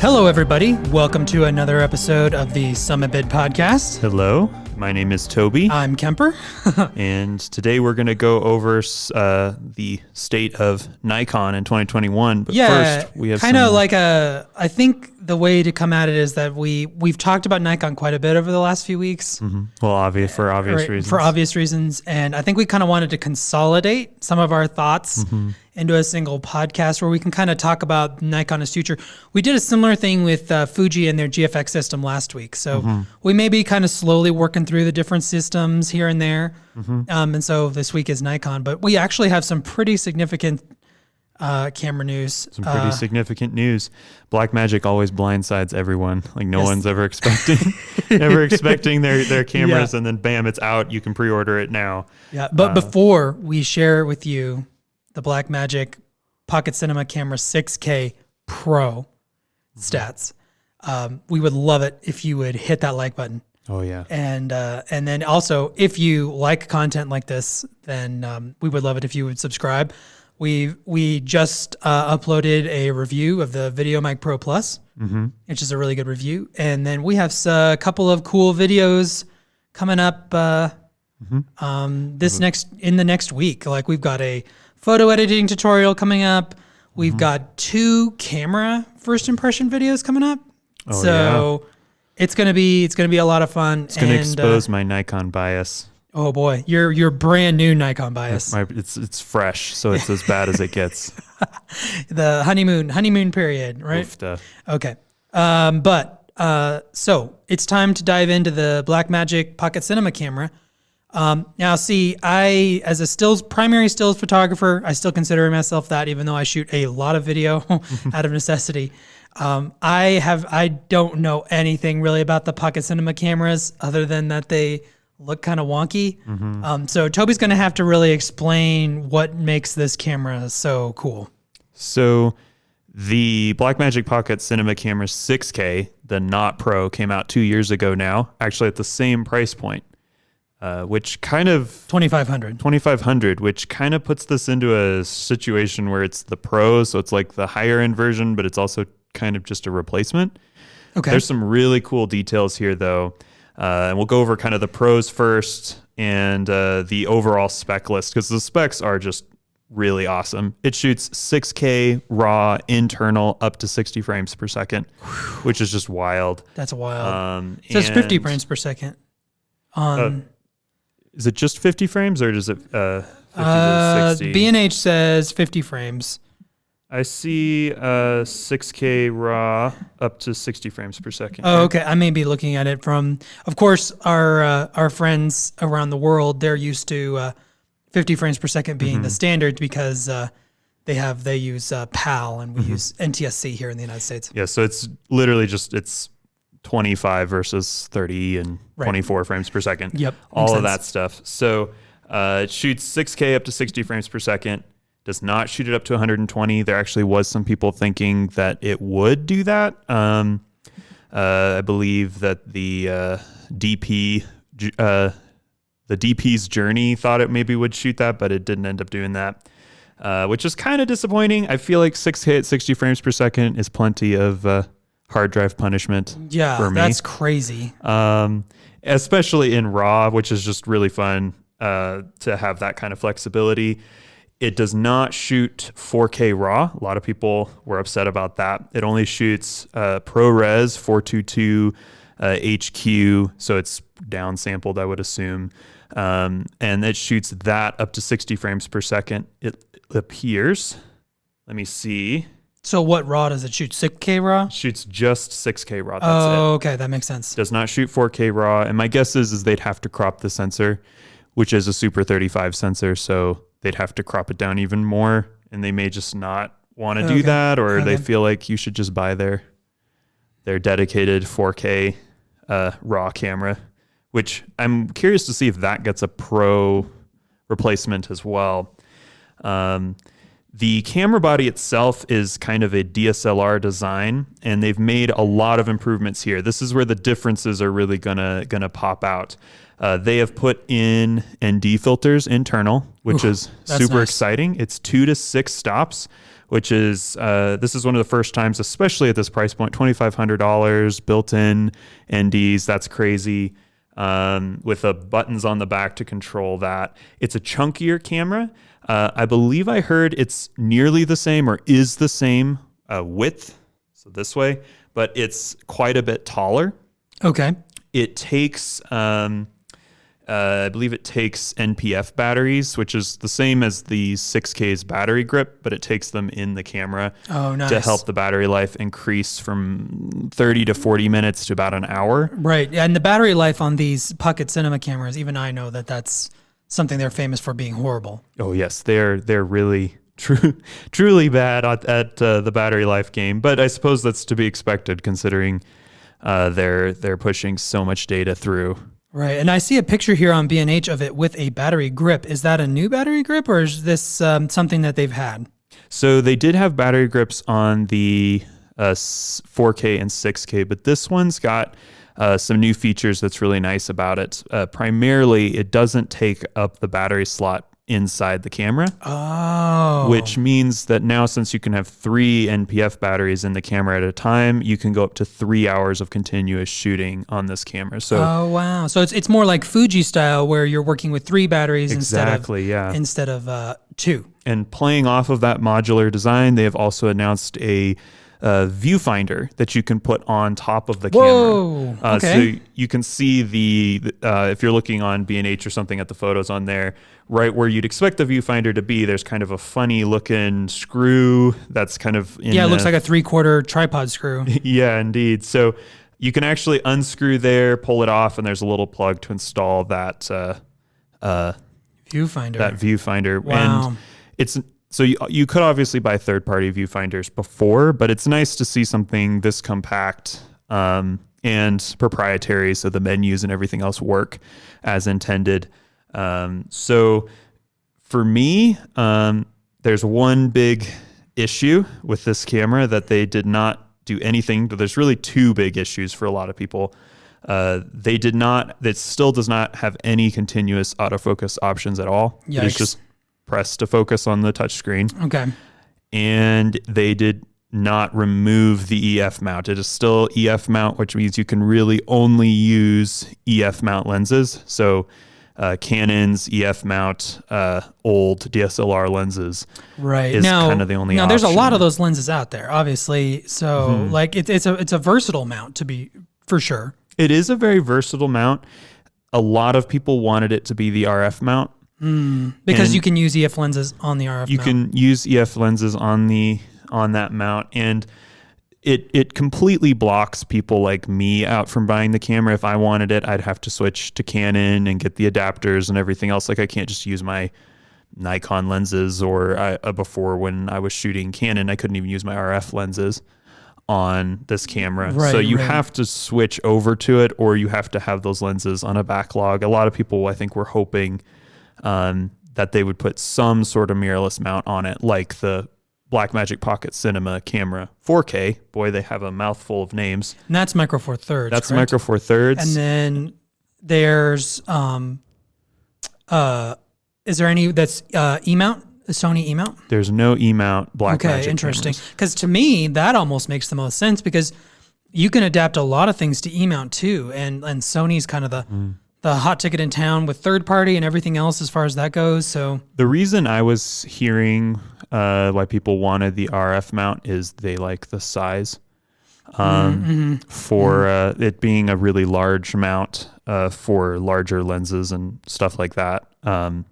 Hello, everybody. Welcome to another episode of the Summit Bid Podcast. Hello, my name is Toby. I'm Kemper. And today we're going to go over the state of Nikon in 2021. But first, we have kind of like I think the way to come at it is that we've talked about Nikon quite a bit over the last few weeks. Mm-hmm. Well, for obvious reasons. For obvious reasons. And I think we kind of wanted to consolidate some of our thoughts into a single podcast where we can kind of talk about Nikon's future. We did a similar thing with Fuji and their GFX system last week. So we may be kind of slowly working through the different systems here and there. And so this week is Nikon, but we actually have some pretty significant camera news. Some pretty significant news. Blackmagic always blindsides everyone. Like no one's ever expecting their cameras, and then bam, it's out. You can pre-order it now. Yeah, but before we share with you the Blackmagic Pocket Cinema Camera 6K Pro stats, we would love it if you would hit that like button. Oh yeah. And then also, if you like content like this, then we would love it if you would subscribe. We just uploaded a review of the VideoMic Pro Plus, which is a really good review. And then we have a couple of cool videos coming up in the next week. Like we've got a photo editing tutorial coming up. We've got 2 camera first impression videos coming up. It's gonna be a lot of fun. It's gonna expose my Nikon bias. Oh boy, your brand new Nikon bias. It's fresh, so it's as bad as it gets. The honeymoon period, right? Oofta. Okay. So it's time to dive into the Blackmagic Pocket Cinema camera. Now, see, I, as a primary stills photographer, I still consider myself that, even though I shoot a lot of video out of necessity. I don't know anything really about the Pocket Cinema cameras other than that they look kind of wonky. So Toby's going to have to really explain what makes this camera so cool. So the Blackmagic Pocket Cinema Camera 6K, the Not Pro, came out 2 years ago now, actually at the same price point. Which kind of $2,500, which kind of puts this into a situation where it's the Pro, so it's like the higher end version, but it's also kind of just a replacement. Okay. There's some really cool details here, though, and we'll go over kind of the pros first and the overall spec list, because the specs are just really awesome. It shoots 6K raw internal up to 60 frames per second, which is just wild. That's wild. It says 50 frames per second on. Is it just 50 frames or does it 50 to 60? B&H says 50 frames. I see 6K raw up to 60 frames per second. Oh, okay. I may be looking at it from, of course, our friends around the world, they're used to 50 frames per second being the standard because they use PAL and we use NTSC here in the United States. Yeah, so it's literally it's 25 versus 30 and 24 frames per second. Yep. All of that stuff. So it shoots 6K up to 60 frames per second. Does not shoot it up to 120. There actually was some people thinking that it would do that. I believe that the DP's Journey thought it maybe would shoot that, but it didn't end up doing that, which is kind of disappointing. I feel like 6K at 60 frames per second is plenty of hard drive punishment for me. That's crazy. Especially in RAW, which is just really fun to have that kind of flexibility. It does not shoot 4K RAW. A lot of people were upset about that. It only shoots ProRes 422 HQ, so it's downsampled, I would assume. And it shoots that up to 60 frames per second. It appears. Let me see. So what RAW does it shoot? 6K RAW? Shoots just 6K RAW. That's it. Okay, that makes sense. Does not shoot 4K RAW. And my guess is they'd have to crop the sensor, which is a Super 35 sensor, so they'd have to crop it down even more, and they may just not want to do that, or they feel like you should just buy their dedicated 4K RAW camera, which I'm curious to see if that gets a Pro replacement as well. The camera body itself is kind of a DSLR design, and they've made a lot of improvements here. This is where the differences are really gonna pop out. They have put in ND filters internal, which is super exciting. It's 2 to 6 stops, which is this is one of the first times, especially at this price point, $2,500 built-in NDs. That's crazy. With buttons on the back to control that. It's a chunkier camera. I believe I heard it's nearly the same or is the same width, so this way, but it's quite a bit taller. Okay. It takes, I believe it takes NPF batteries, which is the same as the 6K's battery grip, but it takes them in the camera to help the battery life increase from 30 to 40 minutes to about an hour. Right. And the battery life on these pocket cinema cameras, even I know that that's something they're famous for being horrible. Oh, yes. They're really truly bad at the battery life game. But I suppose that's to be expected considering they're pushing so much data through. Right. And I see a picture here on B&H of it with a battery grip. Is that a new battery grip or is this something that they've had? So they did have battery grips on the 4K and 6K, but this one's got some new features that's really nice about it. Primarily, it doesn't take up the battery slot inside the camera. Oh. Which means that now, since you can have 3 NPF batteries in the camera at a time, you can go up to 3 hours of continuous shooting on this camera. So, oh, wow. So it's more like Fuji style where you're working with 3 batteries instead of 2. And playing off of that modular design, they have also announced a viewfinder that you can put on top of the camera. Okay. So you can see if you're looking on B&H or something at the photos on there, right where you'd expect the viewfinder to be, there's kind of a funny looking screw that's kind of it looks like a 3/4 tripod screw. Yeah, indeed. So you can actually unscrew there, pull it off, and there's a little plug to install that viewfinder. Wow. And so you could obviously buy third-party viewfinders before, but it's nice to see something this compact and proprietary, so the menus and everything else work as intended. So for me, there's one big issue with this camera that they did not do anything, but there's really 2 big issues for a lot of people. It still does not have any continuous autofocus options at all. Yikes. It's just press to focus on the touchscreen. Okay. And they did not remove the EF mount. It is still EF mount, which means you can really only use EF mount lenses. So Canon's EF mount, old DSLR lenses, right, is kind of the only option. Now, there's a lot of those lenses out there, obviously. So, like, it's a versatile mount, to be for sure. It is a very versatile mount. A lot of people wanted it to be the RF mount. Because you can use EF lenses on the RF mount. You can use EF lenses on that mount, and it completely blocks people like me out from buying the camera. If I wanted it, I'd have to switch to Canon and get the adapters and everything else. Like, I can't just use my Nikon lenses, or before when I was shooting Canon, I couldn't even use my RF lenses on this camera. Right, so you have to switch over to it, or you have to have those lenses on a backlog. A lot of people, I think, were hoping that they would put some sort of mirrorless mount on it, like the Blackmagic Pocket Cinema camera 4K. Boy, they have a mouthful of names. And that's Micro Four Thirds. That's correct? Micro Four Thirds. And then there's is there any that's E-mount? A Sony E-mount? There's no E-mount Blackmagic. Okay, interesting. Because to me, that almost makes the most sense, because you can adapt a lot of things to E-mount too, and Sony's kind of the hot ticket in town with third party and everything else as far as that goes. So the reason I was hearing why people wanted the RF mount is they like the size. For it being a really large mount for larger lenses and stuff like that. And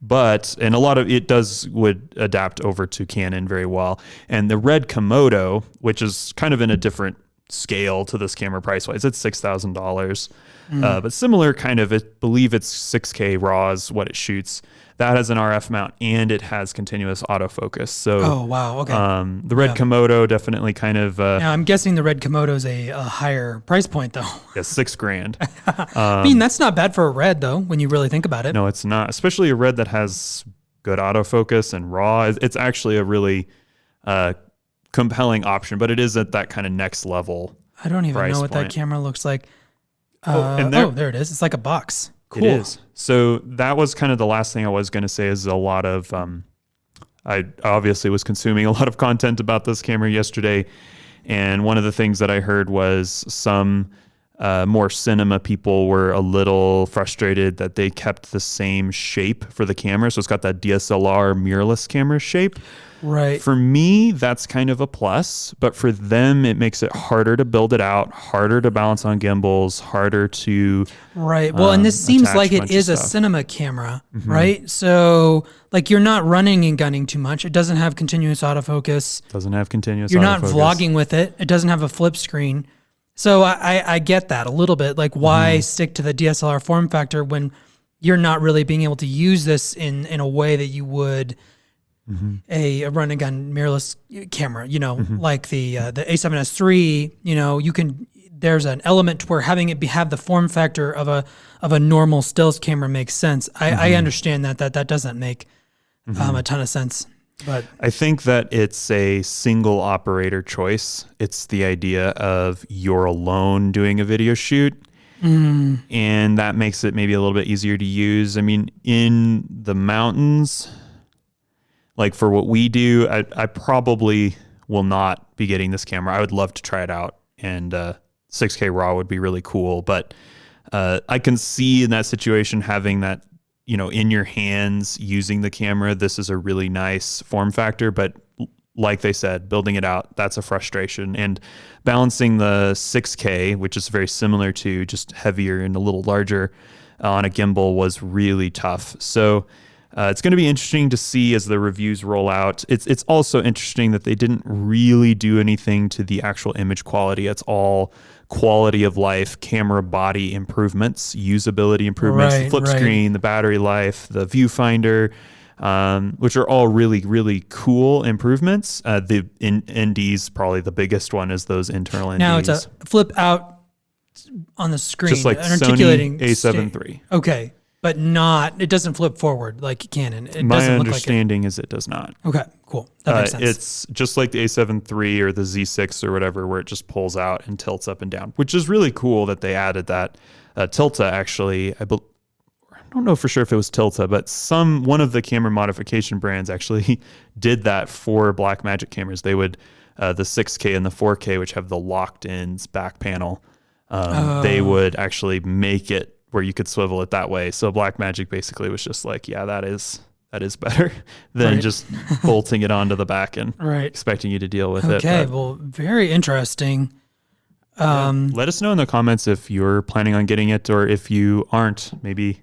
a lot of it would adapt over to Canon very well. And the Red Komodo, which is kind of in a different scale to this camera price wise, it's $6,000. But similar kind of, I believe it's 6K RAW is what it shoots. That has an RF mount and it has continuous autofocus. So, oh wow, okay. The Red Komodo definitely kind of. Now I'm guessing the Red Komodo is a higher price point though. Yeah, $6,000. I mean, that's not bad for a Red though, when you really think about it. No, it's not. Especially a Red that has good autofocus and RAW. It's actually a really compelling option, but it is at that kind of next level. I don't even know what that camera looks like. And there it is. It's like a box. Cool. It is. So that was kind of the last thing I was going to say is a lot of, I obviously was consuming a lot of content about this camera yesterday. And one of the things that I heard was some more cinema people were a little frustrated that they kept the same shape for the camera. So it's got that DSLR mirrorless camera shape. Right. For me, that's kind of a plus, but for them, it makes it harder to build it out, harder to balance on gimbals, harder to Right. Well, and this seems like it is a stuff. cinema camera, right? So like you're not running and gunning too much. It doesn't have continuous autofocus. Doesn't have continuous You're not autofocus. vlogging with it. It doesn't have a flip screen. So I get that a little bit. Like why stick to the DSLR form factor when you're not really being able to use this in a way that you would a run and gun mirrorless camera, like the A7S III, you can, there's an element to where having it have the form factor of a normal stills camera makes sense. I understand that doesn't make a ton of sense, but I think that it's a single operator choice. It's the idea of you're alone doing a video shoot. And that makes it maybe a little bit easier to use. I mean, in the mountains, like for what we do, I probably will not be getting this camera. I would love to try it out, and 6K RAW would be really cool. But I can see in that situation having that, in your hands, using the camera, this is a really nice form factor. But like they said, building it out, that's a frustration. And balancing the 6K, which is very similar to just heavier and a little larger on a gimbal, was really tough. So it's going to be interesting to see as the reviews roll out. It's also interesting that they didn't really do anything to the actual image quality. It's all quality of life, camera body improvements, usability improvements, the flip screen, the battery life, the viewfinder, which are all really, really cool improvements. The NDs, probably the biggest one, is those internal NDs. Now it's a flip out on the screen. Just like an articulating Sony A7 III. Okay. But it doesn't flip forward like Canon. It My doesn't understanding is it does not. Okay, cool. That makes sense. It's just like the A7 III or the Z6 or whatever, where it just pulls out and tilts up and down, which is really cool that they added that. Tilta, actually, I don't know for sure if it was Tilta, but one of the camera modification brands actually did that for Blackmagic cameras. They would, the 6K and the 4K, which have the locked-ins back panel, they would actually make it where you could swivel it that way. So Blackmagic basically was just like, yeah, that is better than just bolting it onto the back and expecting you to deal with it. Okay, well, very interesting. Let us know in the comments if you're planning on getting it, or if you aren't, maybe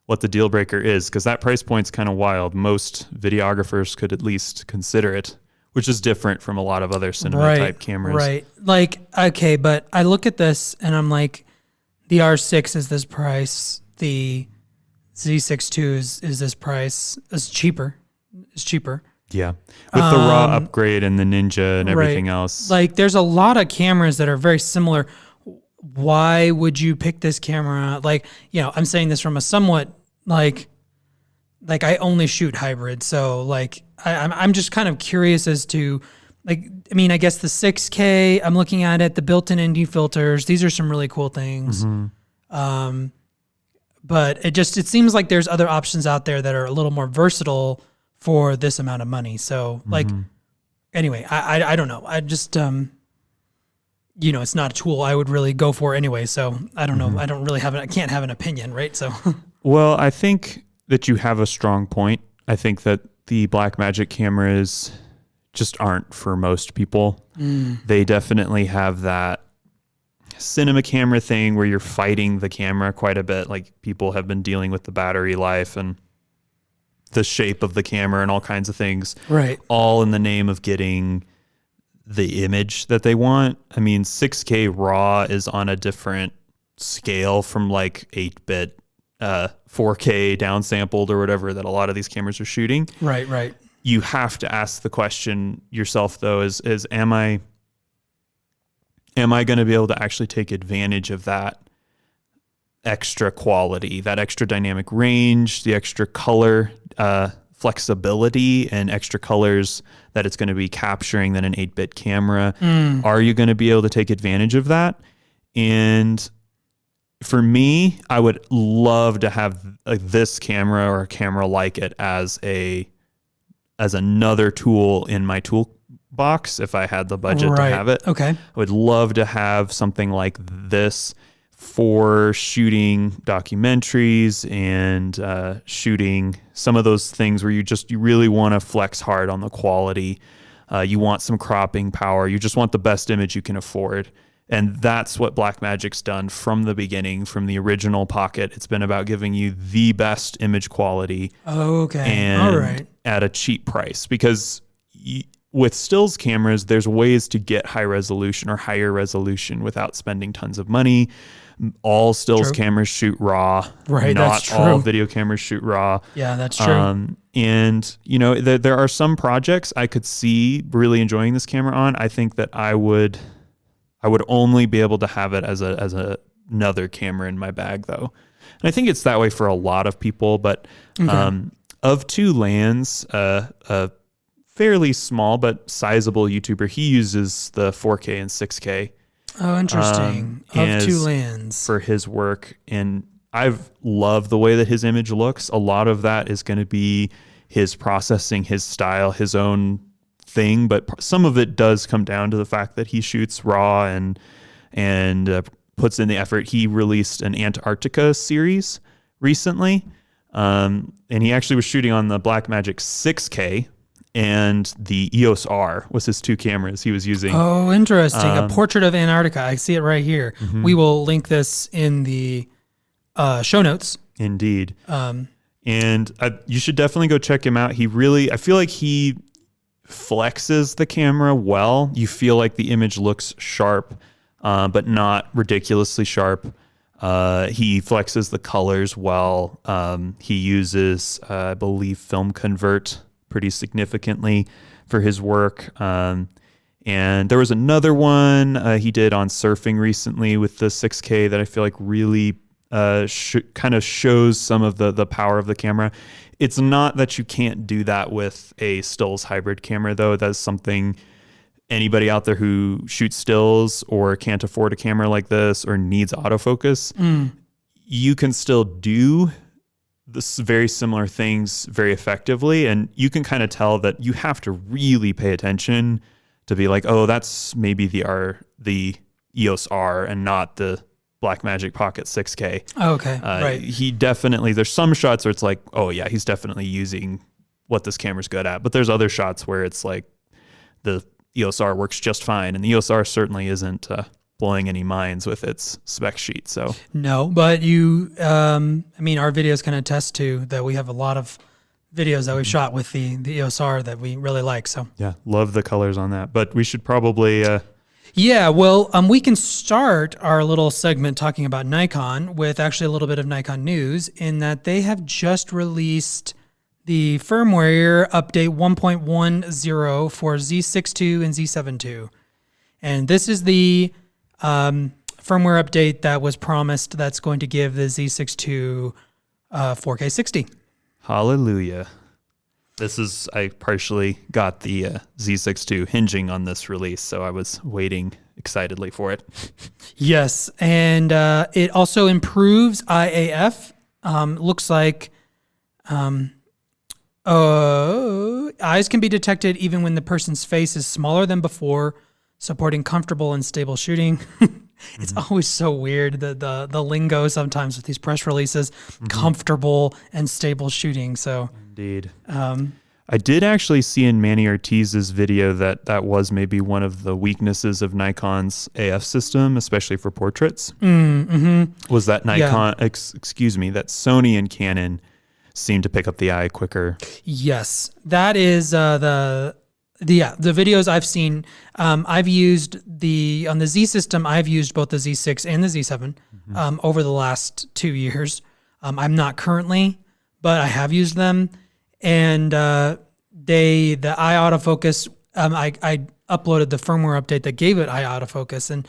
what the deal breaker is, because that price point's kind of wild. Most videographers could at least consider it, which is different from a lot of other cinema type cameras. Right. Like, okay, but I look at this and I'm like, the R6 is this price. The Z6 II is this price. It's cheaper. Yeah. With the RAW upgrade and the Ninja and everything else. Like, there's a lot of cameras that are very similar. Why would you pick this camera? Like, I'm saying this from a somewhat, like I only shoot hybrid. So, like, I'm just kind of curious as to, like, I mean, I guess the 6K, I'm looking at it, the built-in ND filters, these are some really cool things. But it seems like there's other options out there that are a little more versatile for this amount of money. So, like, anyway, I don't know. I just, it's not a tool I would really go for anyway. So I don't know. I don't really I can't have an opinion, right? So, well, I think that you have a strong point. I think that the Blackmagic cameras just aren't for most people. They definitely have that cinema camera thing where you're fighting the camera quite a bit. Like, people have been dealing with the battery life and the shape of the camera and all kinds of things. Right. All in the name of getting the image that they want. I mean, 6K RAW is on a different scale from like 8-bit 4K downsampled or whatever that a lot of these cameras are shooting. Right. You have to ask the question yourself, though, is am I going to be able to actually take advantage of that extra quality, that extra dynamic range, the extra color flexibility and extra colors that it's going to be capturing than an 8-bit camera? Are you going to be able to take advantage of that? And for me, I would love to have this camera or a camera like it as another tool in my toolbox if I had the budget to have it. Okay. I would love to have something like this for shooting documentaries and shooting some of those things where you really want to flex hard on the quality. You want some cropping power. You just want the best image you can afford. And that's what Blackmagic's done from the beginning, from the original Pocket. It's been about giving you the best image quality. Okay. And all right. at a cheap price. Because with stills cameras, there's ways to get high resolution or higher resolution without spending tons of money. All stills cameras shoot RAW. Right, that's true. Not all video cameras shoot RAW. Yeah, that's true. And, you know, there are some projects I could see really enjoying this camera on. I think that I would only be able to have it as another camera in my bag, though. And I think it's that way for a lot of people. But of two lands, a fairly small but sizable YouTuber, he uses the 4K and 6K. Oh, interesting. Of two lands. For his work. And I've loved the way that his image looks. A lot of that is going to be his processing, his style, his own thing. But some of it does come down to the fact that he shoots RAW and puts in the effort. He released an Antarctica series recently. And he actually was shooting on the Blackmagic 6K. And the EOS R was his two cameras he was using. Oh, interesting. A portrait of Antarctica. I see it right here. Mm-hmm. We will link this in the show notes. Indeed. And you should definitely go check him out. I feel like he flexes the camera well. You feel like the image looks sharp, but not ridiculously sharp. He flexes the colors well. He uses, I believe, Film Convert pretty significantly for his work. And there was another one he did on surfing recently with the 6K that I feel like really kind of shows some of the power of the camera. It's not that you can't do that with a stills hybrid camera, though. That's something anybody out there who shoots stills or can't afford a camera like this or needs autofocus, you can still do this very similar things very effectively. And you can kind of tell that you have to really pay attention to be like, oh, that's maybe the EOS R and not the Blackmagic Pocket 6K. Oh, okay. Right. He definitely, there's some shots where it's like, oh yeah, he's definitely using what this camera's good at. But there's other shots where it's like the EOS R works just fine. And the EOS R certainly isn't blowing any minds with its spec sheet. So no, but our videos can attest to that. We have a lot of videos that we shot with the EOS R that we really like. So yeah, love the colors on that. But we should probably we can start our little segment talking about Nikon with actually a little bit of Nikon news, in that they have just released the firmware update 1.10 for Z6 II and Z7 II. And this is the firmware update that was promised that's going to give the Z6 II 4K 60. Hallelujah. I partially got the Z6 II hinging on this release, so I was waiting excitedly for it. Yes, and it also improves IAF. Looks like eyes can be detected even when the person's face is smaller than before, supporting comfortable and stable shooting. It's always so weird, the lingo sometimes with these press releases, comfortable and stable shooting. So indeed. I did actually see in Manny Ortiz's video that was maybe one of the weaknesses of Nikon's AF system, especially for portraits. Was that Nikon, that Sony and Canon seemed to pick up the eye quicker. Yes, that is the videos I've seen. I've used on the Z system. I've used both the Z6 and the Z7 over the last 2 years. I'm not currently, but I have used them, and the eye autofocus. I uploaded the firmware update that gave it eye autofocus, and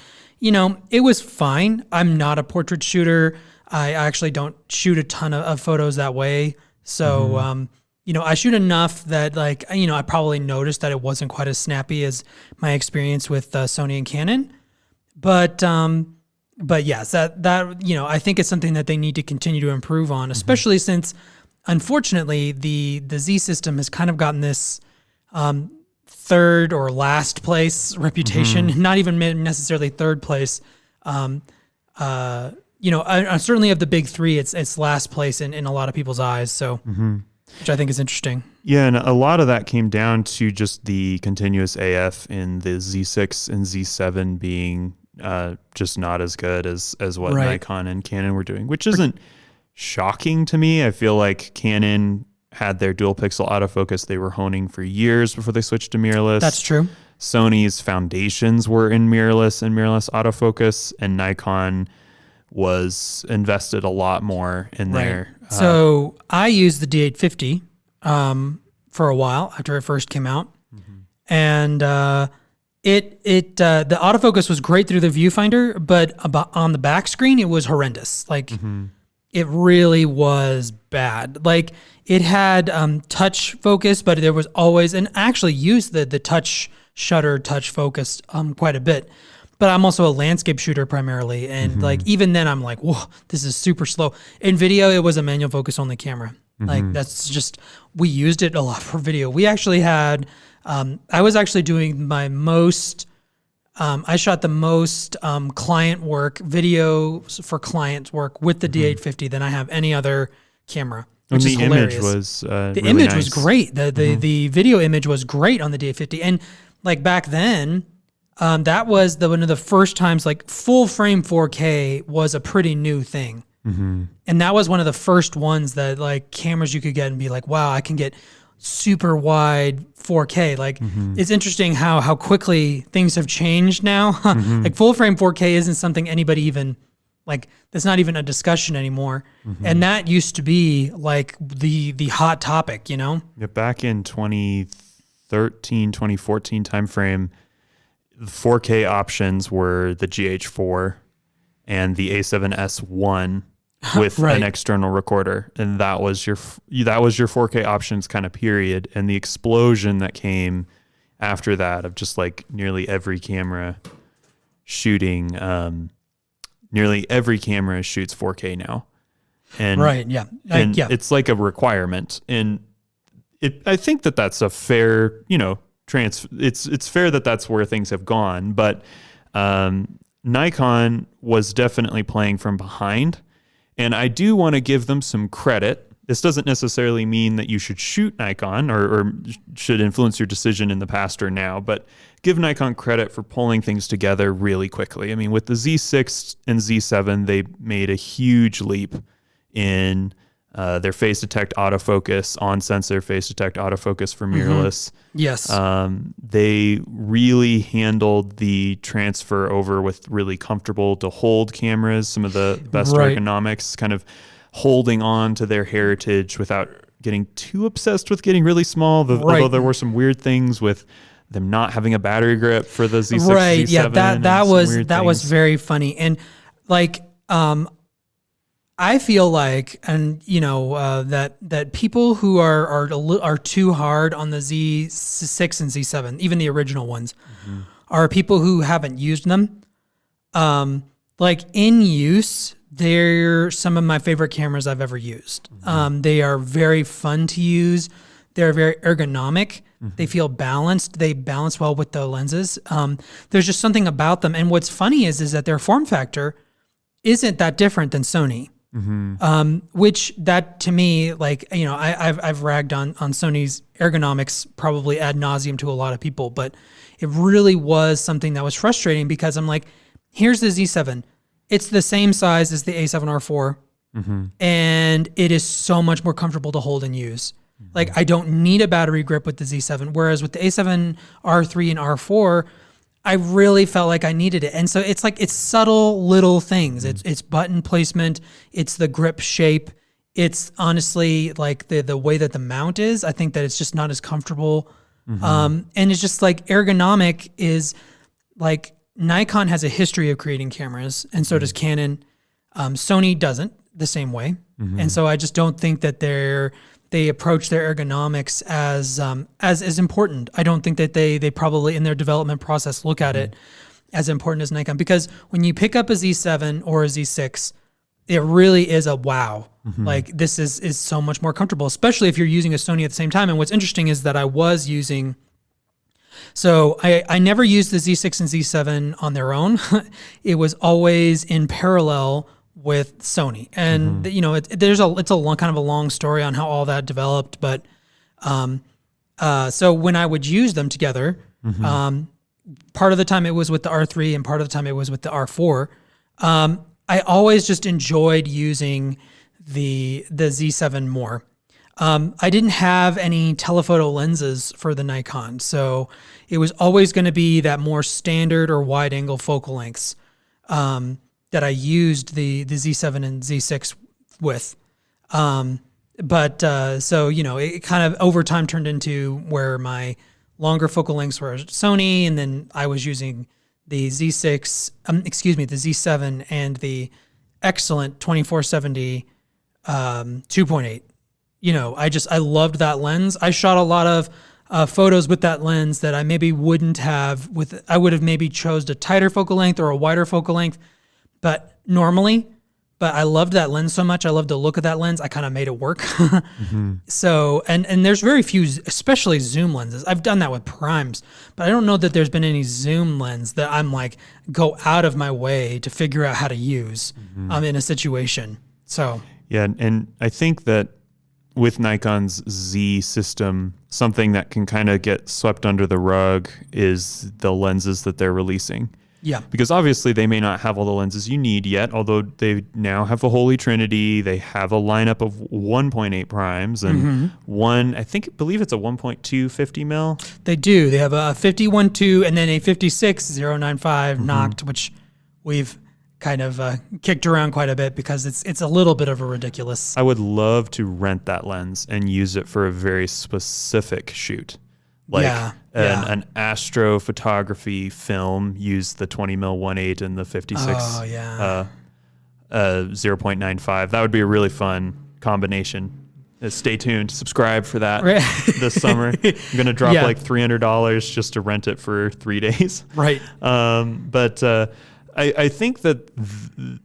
it was fine. I'm not a portrait shooter. I actually don't shoot a ton of photos that way. So, I shoot enough that I probably noticed that it wasn't quite as snappy as my experience with Sony and Canon. But but yes, that I think it's something that they need to continue to improve on, especially since, unfortunately, the Z system has kind of gotten this third or last place reputation. Not even necessarily third place. Certainly of the big three, it's last place in a lot of people's eyes. So, which I think is interesting. Yeah, and a lot of that came down to just the continuous AF in the Z6 and Z7 being just not as good as what Nikon and Canon were doing, which isn't shocking to me. I feel like Canon had their dual pixel autofocus they were honing for years before they switched to mirrorless. That's true. Sony's foundations were in mirrorless and mirrorless autofocus, and Nikon was invested a lot more in there. So I used the D850 for a while after it first came out, and the autofocus was great through the viewfinder, but on the back screen it was horrendous. Like it really was bad. Like it had touch focus, but there was always, and I actually used the touch shutter, touch focus quite a bit. But I'm also a landscape shooter primarily, and like even then I'm like, whoa, this is super slow. In video, it was a manual focus only camera. Like that's just, we used it a lot for video. We actually had, I was actually doing my most, I shot the most client work, video for client work with the D850 than I have any other camera. Which and is the hilarious. image was the really image nice. was great. The video image was great on the D850, and like back then, that was one of the first times like full frame 4K was a pretty new thing. And that was one of the first ones that like cameras you could get and be like, wow, I can get super wide 4K. Like it's interesting how quickly things have changed now. Like full frame 4K isn't something anybody even like, that's not even a discussion anymore. And that used to be like the hot topic, you know? Yeah, back in 2013, 2014 timeframe, the 4K options were the GH4 and the A7S1 with an external recorder, and that was your 4K options kind of period. And the explosion that came after that of just like nearly every camera shooting, nearly every camera shoots 4K now, and it's like a requirement. And I think that's a fair, it's fair that that's where things have gone, but Nikon was definitely playing from behind, and I do want to give them some credit. This doesn't necessarily mean that you should shoot Nikon or should influence your decision in the past or now, but give Nikon credit for pulling things together really quickly. I mean, with the Z6 and Z7, they made a huge leap in their phase detect autofocus, on sensor phase detect autofocus for mirrorless. Yes. They really handled the transfer over with really comfortable to hold cameras, some of the best ergonomics, kind of holding on to their heritage without getting too obsessed with getting really small. Although there were some weird things with them not having a battery grip for the Z6, Z7. Yeah, that was very funny. And like, I feel like, and that people who are too hard on the Z6 and Z7, even the original ones, are people who haven't used them. Like in use, they're some of my favorite cameras I've ever used. They are very fun to use. They're very ergonomic. They feel balanced. They balance well with the lenses. There's just something about them. And what's funny is that their form factor isn't that different than Sony. Which that to me, like, I've ragged on Sony's ergonomics probably ad nauseum to a lot of people, but it really was something that was frustrating because I'm like, here's the Z7. It's the same size as the A7R4, and it is so much more comfortable to hold and use. Like, I don't need a battery grip with the Z7, whereas with the A7R3 and R4, I really felt like I needed it. And so it's like, it's subtle little things. It's button placement. It's the grip shape. It's honestly like the way that the mount is. I think that it's just not as comfortable. And it's just like ergonomic is like Nikon has a history of creating cameras, and so does Canon. Sony doesn't the same way. And so I just don't think that they approach their ergonomics as important. I don't think that they probably in their development process look at it as important as Nikon, because when you pick up a Z7 or a Z6, it really is a wow. Like this is so much more comfortable, especially if you're using a Sony at the same time. And what's interesting is that I was using, so I never used the Z6 and Z7 on their own. It was always in parallel with Sony. And you know, it's a long, kind of a long story on how all that developed. But so when I would use them together, part of the time it was with the R3 and part of the time it was with the R4. I always just enjoyed using the Z7 more. I didn't have any telephoto lenses for the Nikon, so it was always going to be that more standard or wide angle focal lengths that I used the Z7 and Z6 with. So, you know, it kind of over time turned into where my longer focal lengths were Sony, and then I was using the Z6, the Z7 and the excellent 2470 2.8. You know, I loved that lens. I shot a lot of photos with that lens that I maybe wouldn't have with, I would have maybe chose a tighter focal length or a wider focal length, but I loved that lens so much. I loved the look of that lens. I kind of made it work. So, and there's very few, especially zoom lenses. I've done that with primes, but I don't know that there's been any zoom lens that I'm like, go out of my way to figure out how to use in a situation. So. Yeah. And I think that with Nikon's Z system, something that can kind of get swept under the rug is the lenses that they're releasing. Yeah. Because obviously they may not have all the lenses you need yet, although they now have the Holy Trinity. They have a lineup of 1.8 primes and believe it's a 1.2 50 mil. They do. They have a 51.2 and then a 56.095 Noct, which we've kind of kicked around quite a bit because it's a little bit of a ridiculous. I would love to rent that lens and use it for a very specific shoot. Like an astrophotography film used the 20 mil 1.8 and the 56 0.95. That would be a really fun combination. Stay tuned. Subscribe for that this summer. I'm going to drop like $300 just to rent it for 3 days. Right. I think that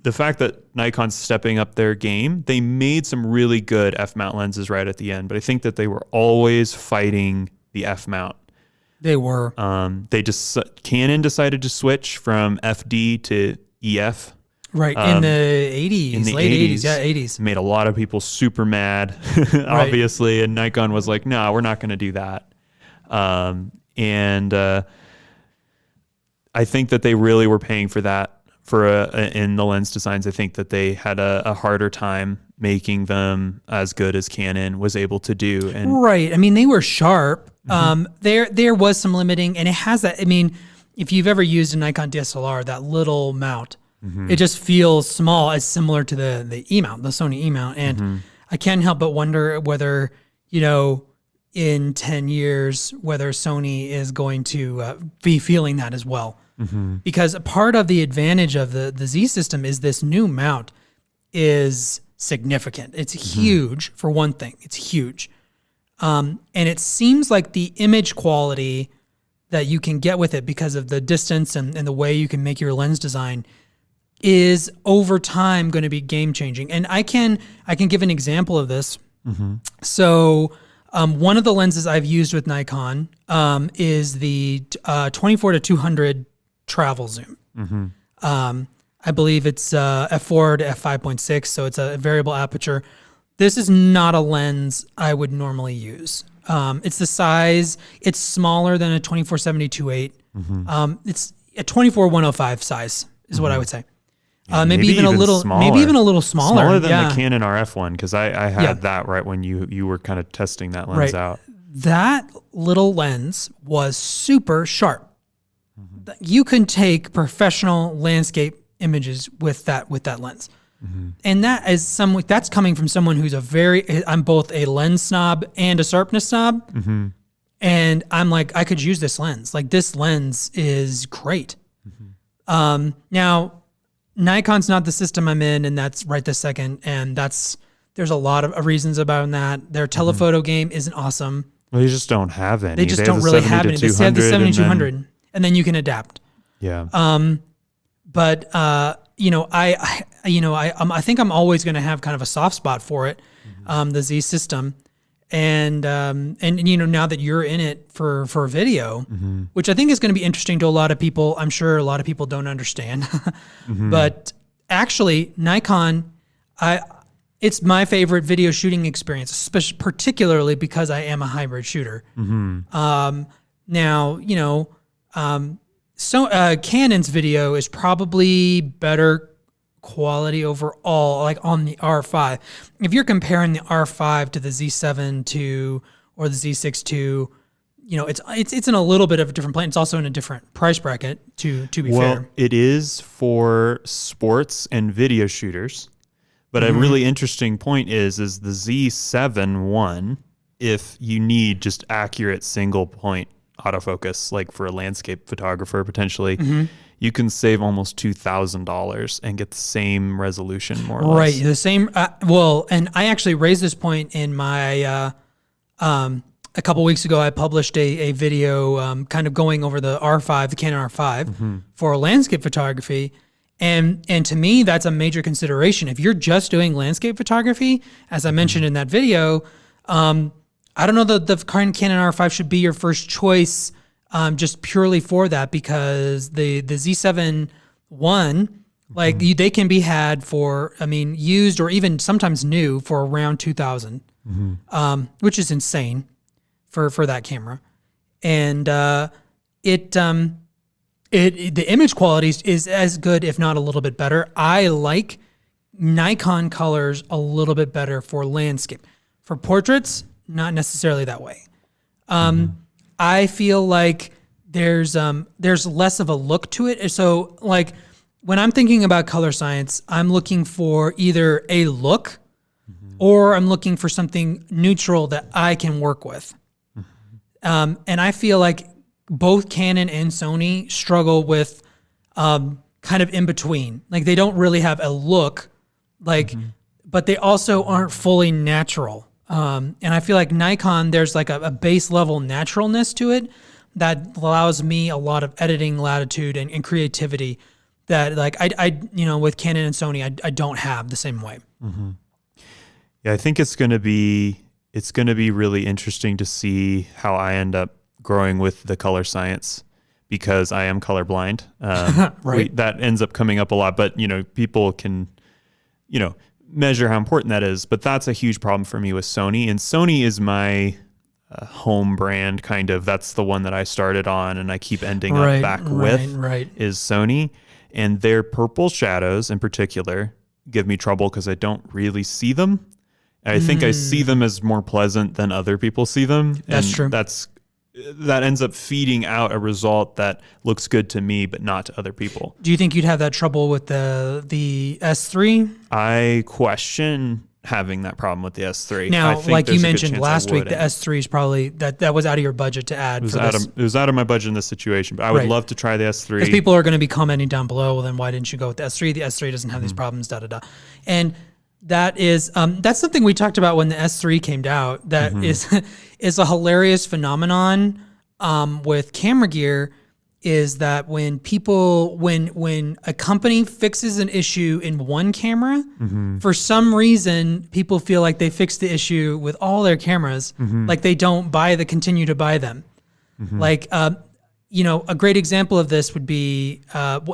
the fact that Nikon's stepping up their game, they made some really good f-mount lenses right at the end, but I think that they were always fighting the f-mount. They were. Canon decided to switch from FD to EF. Right, in the 80s, late 80s, 80s. Made a lot of people super mad, obviously, and Nikon was like, no, we're not going to do that. I think that they really were paying for that in the lens designs. I think that they had a harder time making them as good as Canon was able to do. And right. I mean, they were sharp. There was some limiting, and it has that. I mean, if you've ever used a Nikon DSLR, that little mount, it just feels small, as similar to the E mount, the Sony E mount. And I can't help but wonder whether, you know, in 10 years, whether Sony is going to be feeling that as well. Because part of the advantage of the Z system is this new mount is significant. It's huge, for one thing. It's huge. And it seems like the image quality that you can get with it because of the distance and the way you can make your lens design is over time going to be game changing. And I can give an example of this. So one of the lenses I've used with Nikon is the 24 to 200 travel zoom. I believe it's f4 to f5.6, so it's a variable aperture. This is not a lens I would normally use. It's the size. It's smaller than a 2470 2.8. It's a 24-105 size is what I would say. Maybe even a little smaller. Maybe even a little smaller. Smaller than the Canon RF one, because I had that right when you were kind of testing that lens out. That little lens was super sharp. You can take professional landscape images with that lens. And that's coming from someone who's I'm both a lens snob and a sharpness snob. And I'm like, I could use this lens. Like, this lens is great. Now, Nikon's not the system I'm in, and that's right this second. And there's a lot of reasons about that. Their telephoto game isn't awesome. Well, they just don't have any. They just don't really have any. They have the 70-200, and then you can adapt. Yeah. But I think I'm always going to have kind of a soft spot for it, the Z system, and now that you're in it for video, which I think is going to be interesting to a lot of people. I'm sure a lot of people don't understand, but actually Nikon, it's my favorite video shooting experience, especially particularly because I am a hybrid shooter. So Canon's video is probably better quality overall, like on the R5. If you're comparing the R5 to the Z7 II or the Z6 II, it's in a little bit of a different plane. It's also in a different price bracket, to be fair. It is for sports and video shooters, but a really interesting point is the Z7 one, if you need just accurate single point autofocus, like for a landscape photographer potentially, you can save almost $2,000 and get the same resolution, more or less. Right, the same. And I actually raised this point in my a couple weeks ago. I published a video kind of going over the R5, the Canon R5 for landscape photography. And to me, that's a major consideration. If you're just doing landscape photography, as I mentioned in that video, I don't know that the current Canon R5 should be your first choice, just purely for that, because the Z7 I, like they can be had for, used or even sometimes new for around $2,000, which is insane for that camera. And the image quality is as good, if not a little bit better. I like Nikon colors a little bit better for landscape. For portraits, not necessarily that way. I feel like there's less of a look to it. So like when I'm thinking about color science, I'm looking for either a look or I'm looking for something neutral that I can work with. And I feel like both Canon and Sony struggle with kind of in between. Like they don't really have a look, but they also aren't fully natural. And I feel like Nikon, there's like a base level naturalness to it that allows me a lot of editing latitude and creativity that like I with Canon and Sony, I don't have the same way. Yeah, I think it's going to be really interesting to see how I end up growing with the color science, because I am colorblind. Right. That ends up coming up a lot, but people can, measure how important that is, but that's a huge problem for me with Sony. And Sony is my home brand, kind of. That's the one that I started on and I keep ending up back with is Sony. And their purple shadows in particular give me trouble because I don't really see them. I think I see them as more pleasant than other people see them. That's true. That ends up feeding out a result that looks good to me, but not to other people. Do you think you'd have that trouble with the S3? I question having that problem with the S3. Now, like you mentioned last week, the S3 is probably that was out of your budget to add. It was out of my budget in this situation, but I would love to try the S3. Because people are going to be commenting down below, well, then why didn't you go with the S3? The S3 doesn't have these problems, And that is that's something we talked about when the S3 came out. That is a hilarious phenomenon with camera gear. Is that when a company fixes an issue in one camera, for some reason people feel like they fixed the issue with all their cameras, like they don't continue to buy them. Like a great example of this would be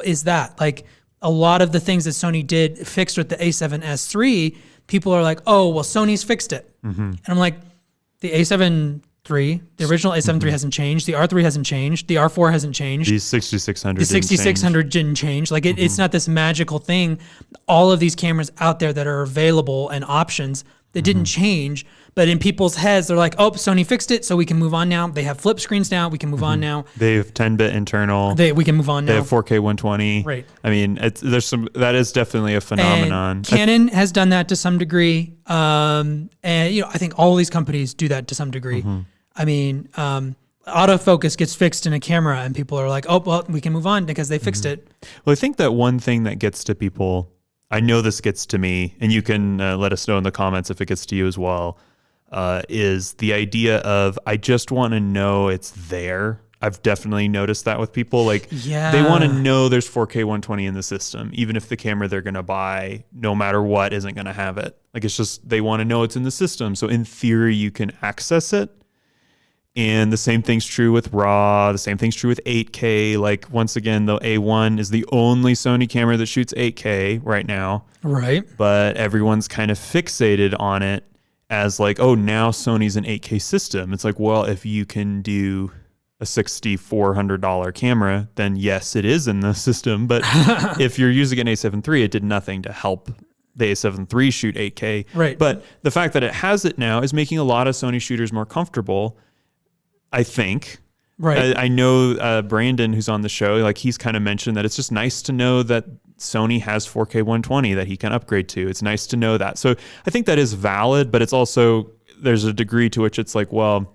is that like a lot of the things that Sony did fixed with the A7S III, people are like, oh, well, Sony's fixed it. And I'm like, the A7 III, the original A7 III hasn't changed. The R3 hasn't changed. The R4 hasn't changed. The 6600 The 6600 didn't change. Like it's not this magical thing. All of these cameras out there that are available and options that didn't change. But in people's heads, they're like, oh, Sony fixed it, so we can move on now. They have flip screens now. We can move on now. They have 10-bit internal. We can move on now. They have 4K 120. Right. I mean, that is definitely a phenomenon. And Canon has done that to some degree. And I think all these companies do that to some degree. I mean, autofocus gets fixed in a camera and people are like, oh, well, we can move on because they fixed it. Well, I think that one thing that gets to people, I know this gets to me, and you can let us know in the comments if it gets to you as well, is the idea of, I just want to know it's there. I've definitely noticed that with people. Like, Yeah. they want to know there's 4K 120 in the system, even if the camera they're going to buy, no matter what, isn't going to have it. Like, it's just, they want to know it's in the system. So in theory, you can access it. And the same thing's true with RAW. The same thing's true with 8K. Like, once again, the A1 is the only Sony camera that shoots 8K right now. Right. But everyone's kind of fixated on it as like, oh, now Sony's an 8K system. It's like, well, if you can do a $6,400 camera, then yes, it is in the system. But if you're using an A7 III, it did nothing to help the A7 III shoot 8K. Right. But the fact that it has it now is making a lot of Sony shooters more comfortable, I think. Right. I know Brandon, who's on the show, like, he's kind of mentioned that it's just nice to know that Sony has 4K 120 that he can upgrade to. It's nice to know that. So I think that is valid, but it's also, there's a degree to which it's like, well,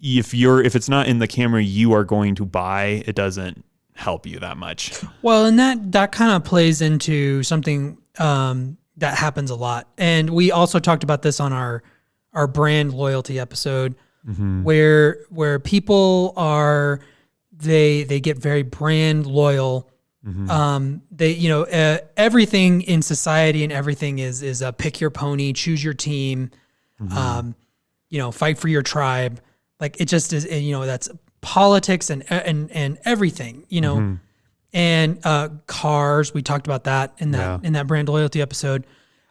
if it's not in the camera you are going to buy, it doesn't help you that much. Well, and that kind of plays into something that happens a lot. And we also talked about this on our brand loyalty episode, where people are, they get very brand loyal. They, everything in society and everything is a pick your pony, choose your team, fight for your tribe. Like, it just is, that's politics and everything, and cars. We talked about that in that brand loyalty episode.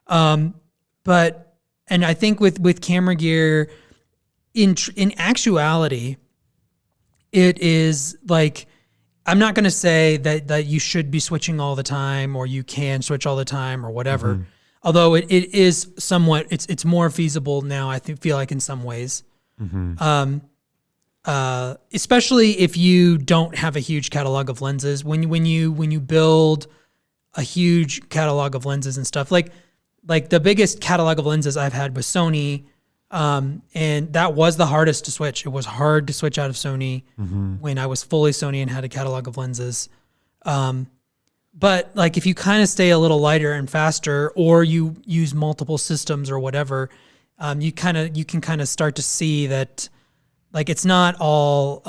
But I think with camera gear, in actuality, it is like, I'm not going to say that you should be switching all the time, or you can switch all the time, or whatever. Although it is somewhat, it's more feasible now, I feel like, in some ways. Especially if you don't have a huge catalog of lenses. When you build a huge catalog of lenses and stuff, like the biggest catalog of lenses I've had was Sony, and that was the hardest to switch. It was hard to switch out of Sony when I was fully Sony and had a catalog of lenses. But like, if you kind of stay a little lighter and faster, or you use multiple systems or whatever, you can kind of start to see that, like, it's not all,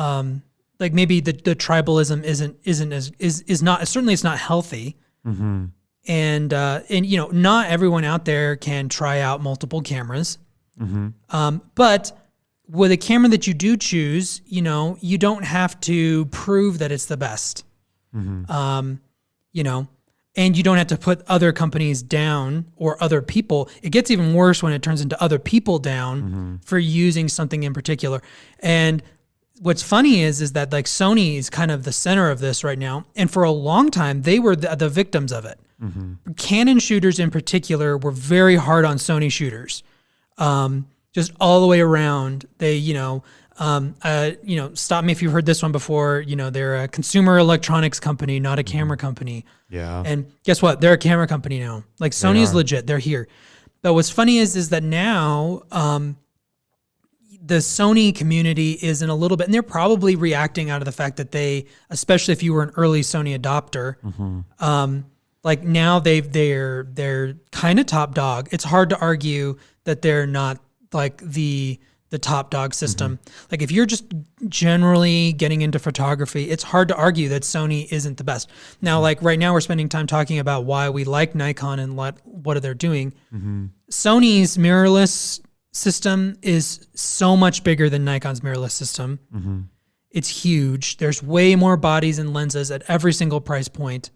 like, maybe the tribalism is not, certainly it's not healthy. And not everyone out there can try out multiple cameras. But with a camera that you do choose, you don't have to prove that it's the best. And you don't have to put other companies down or other people. It gets even worse when it turns into other people down for using something in particular. And what's funny is that, like, Sony is kind of the center of this right now. And for a long time, they were the victims of it. Canon shooters in particular were very hard on Sony shooters. Just all the way around. They, stop me if you've heard this one before. They're a consumer electronics company, not a camera company. Yeah. And guess what? They're a camera company now. Like, Sony is legit. They're here. But what's funny is that now, the Sony community is in a little bit, and they're probably reacting out of the fact that they, especially if you were an early Sony adopter, like, now they're kind of top dog. It's hard to argue that they're not, like, the top dog system. Like, if you're just generally getting into photography, it's hard to argue that Sony isn't the best. Now, like, right now we're spending time talking about why we like Nikon and what they're doing. Sony's mirrorless system is so much bigger than Nikon's mirrorless system. It's huge. There's way more bodies and lenses at every single price point.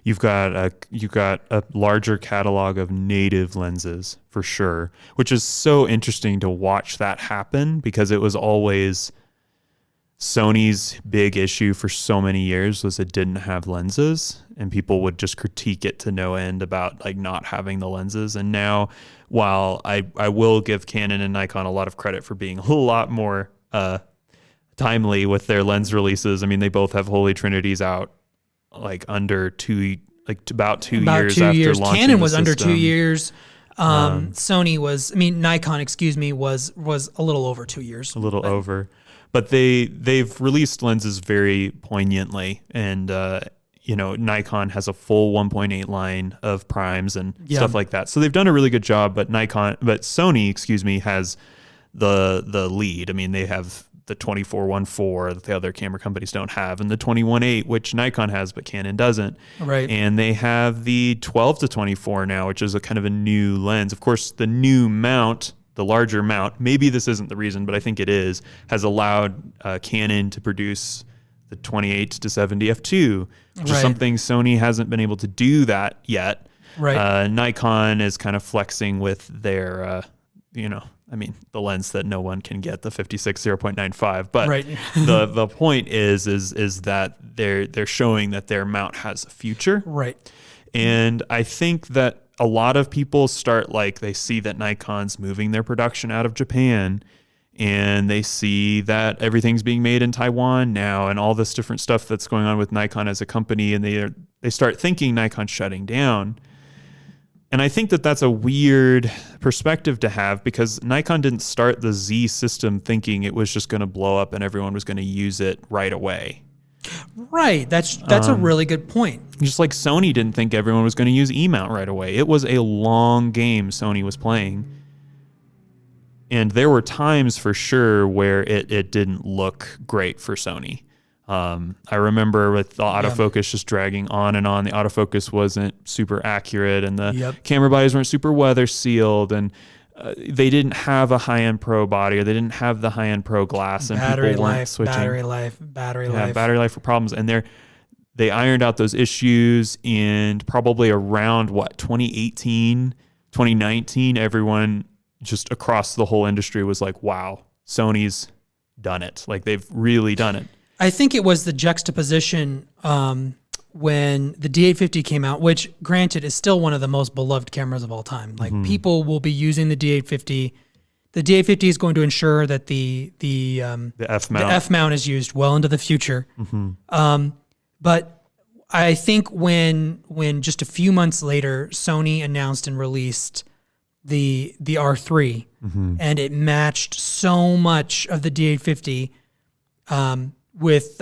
You've got a larger catalog of native lenses, for sure, which is so interesting to watch that happen, because it was always Sony's big issue for so many years was it didn't have lenses, and people would just critique it to no end about, like, not having the lenses. And now, while I will give Canon and Nikon a lot of credit for being a lot more timely with their lens releases. I mean, they both have Holy Trinities out like about 2 years after launching. Canon was the under system. 2 years. Nikon, was a little over 2 years. A little over. But they've released lenses very poignantly, and Nikon has a full 1.8 line of primes and stuff like that. So they've done a really good job, but Sony, has the lead. I mean, they have the 24-1.4 that the other camera companies don't have, and the 21-8, which Nikon has but Canon doesn't. Right. And they have the 12-24 now, which is a kind of a new lens. Of course, the new mount, the larger mount, maybe this isn't the reason, but I think it is, has allowed Canon to produce the 28-70 f2, which is something Sony hasn't been able to do that yet. Right. Nikon is kind of flexing with their, the lens that no one can get, the 56 0.95. But the point is that they're showing that their mount has a future. Right. And I think that a lot of people they see that Nikon's moving their production out of Japan, and they see that everything's being made in Taiwan now, and all this different stuff that's going on with Nikon as a company, and they start thinking Nikon's shutting down. And I think that that's a weird perspective to have, because Nikon didn't start the Z system thinking it was just going to blow up and everyone was going to use it right away. Right. That's a really good point. Just like Sony didn't think everyone was going to use E-mount right away. It was a long game Sony was playing. And there were times for sure where it didn't look great for Sony. I remember with the autofocus just dragging on and on. The autofocus wasn't super accurate, and the camera bodies weren't super weather sealed, and they didn't have a high-end pro body, or they didn't have the high-end pro glass, and people weren't switching. Battery life were problems. And they ironed out those issues, and probably around 2018, 2019, everyone just across the whole industry was like, wow, Sony's done it. Like, they've really done it. I think it was the juxtaposition when the D850 came out, which granted is still one of the most beloved cameras of all time. Like, people will be using the D850. The D850 is going to ensure that the F mount is used well into the future. But I think when just a few months later, Sony announced and released the R3, and it matched so much of the D850 with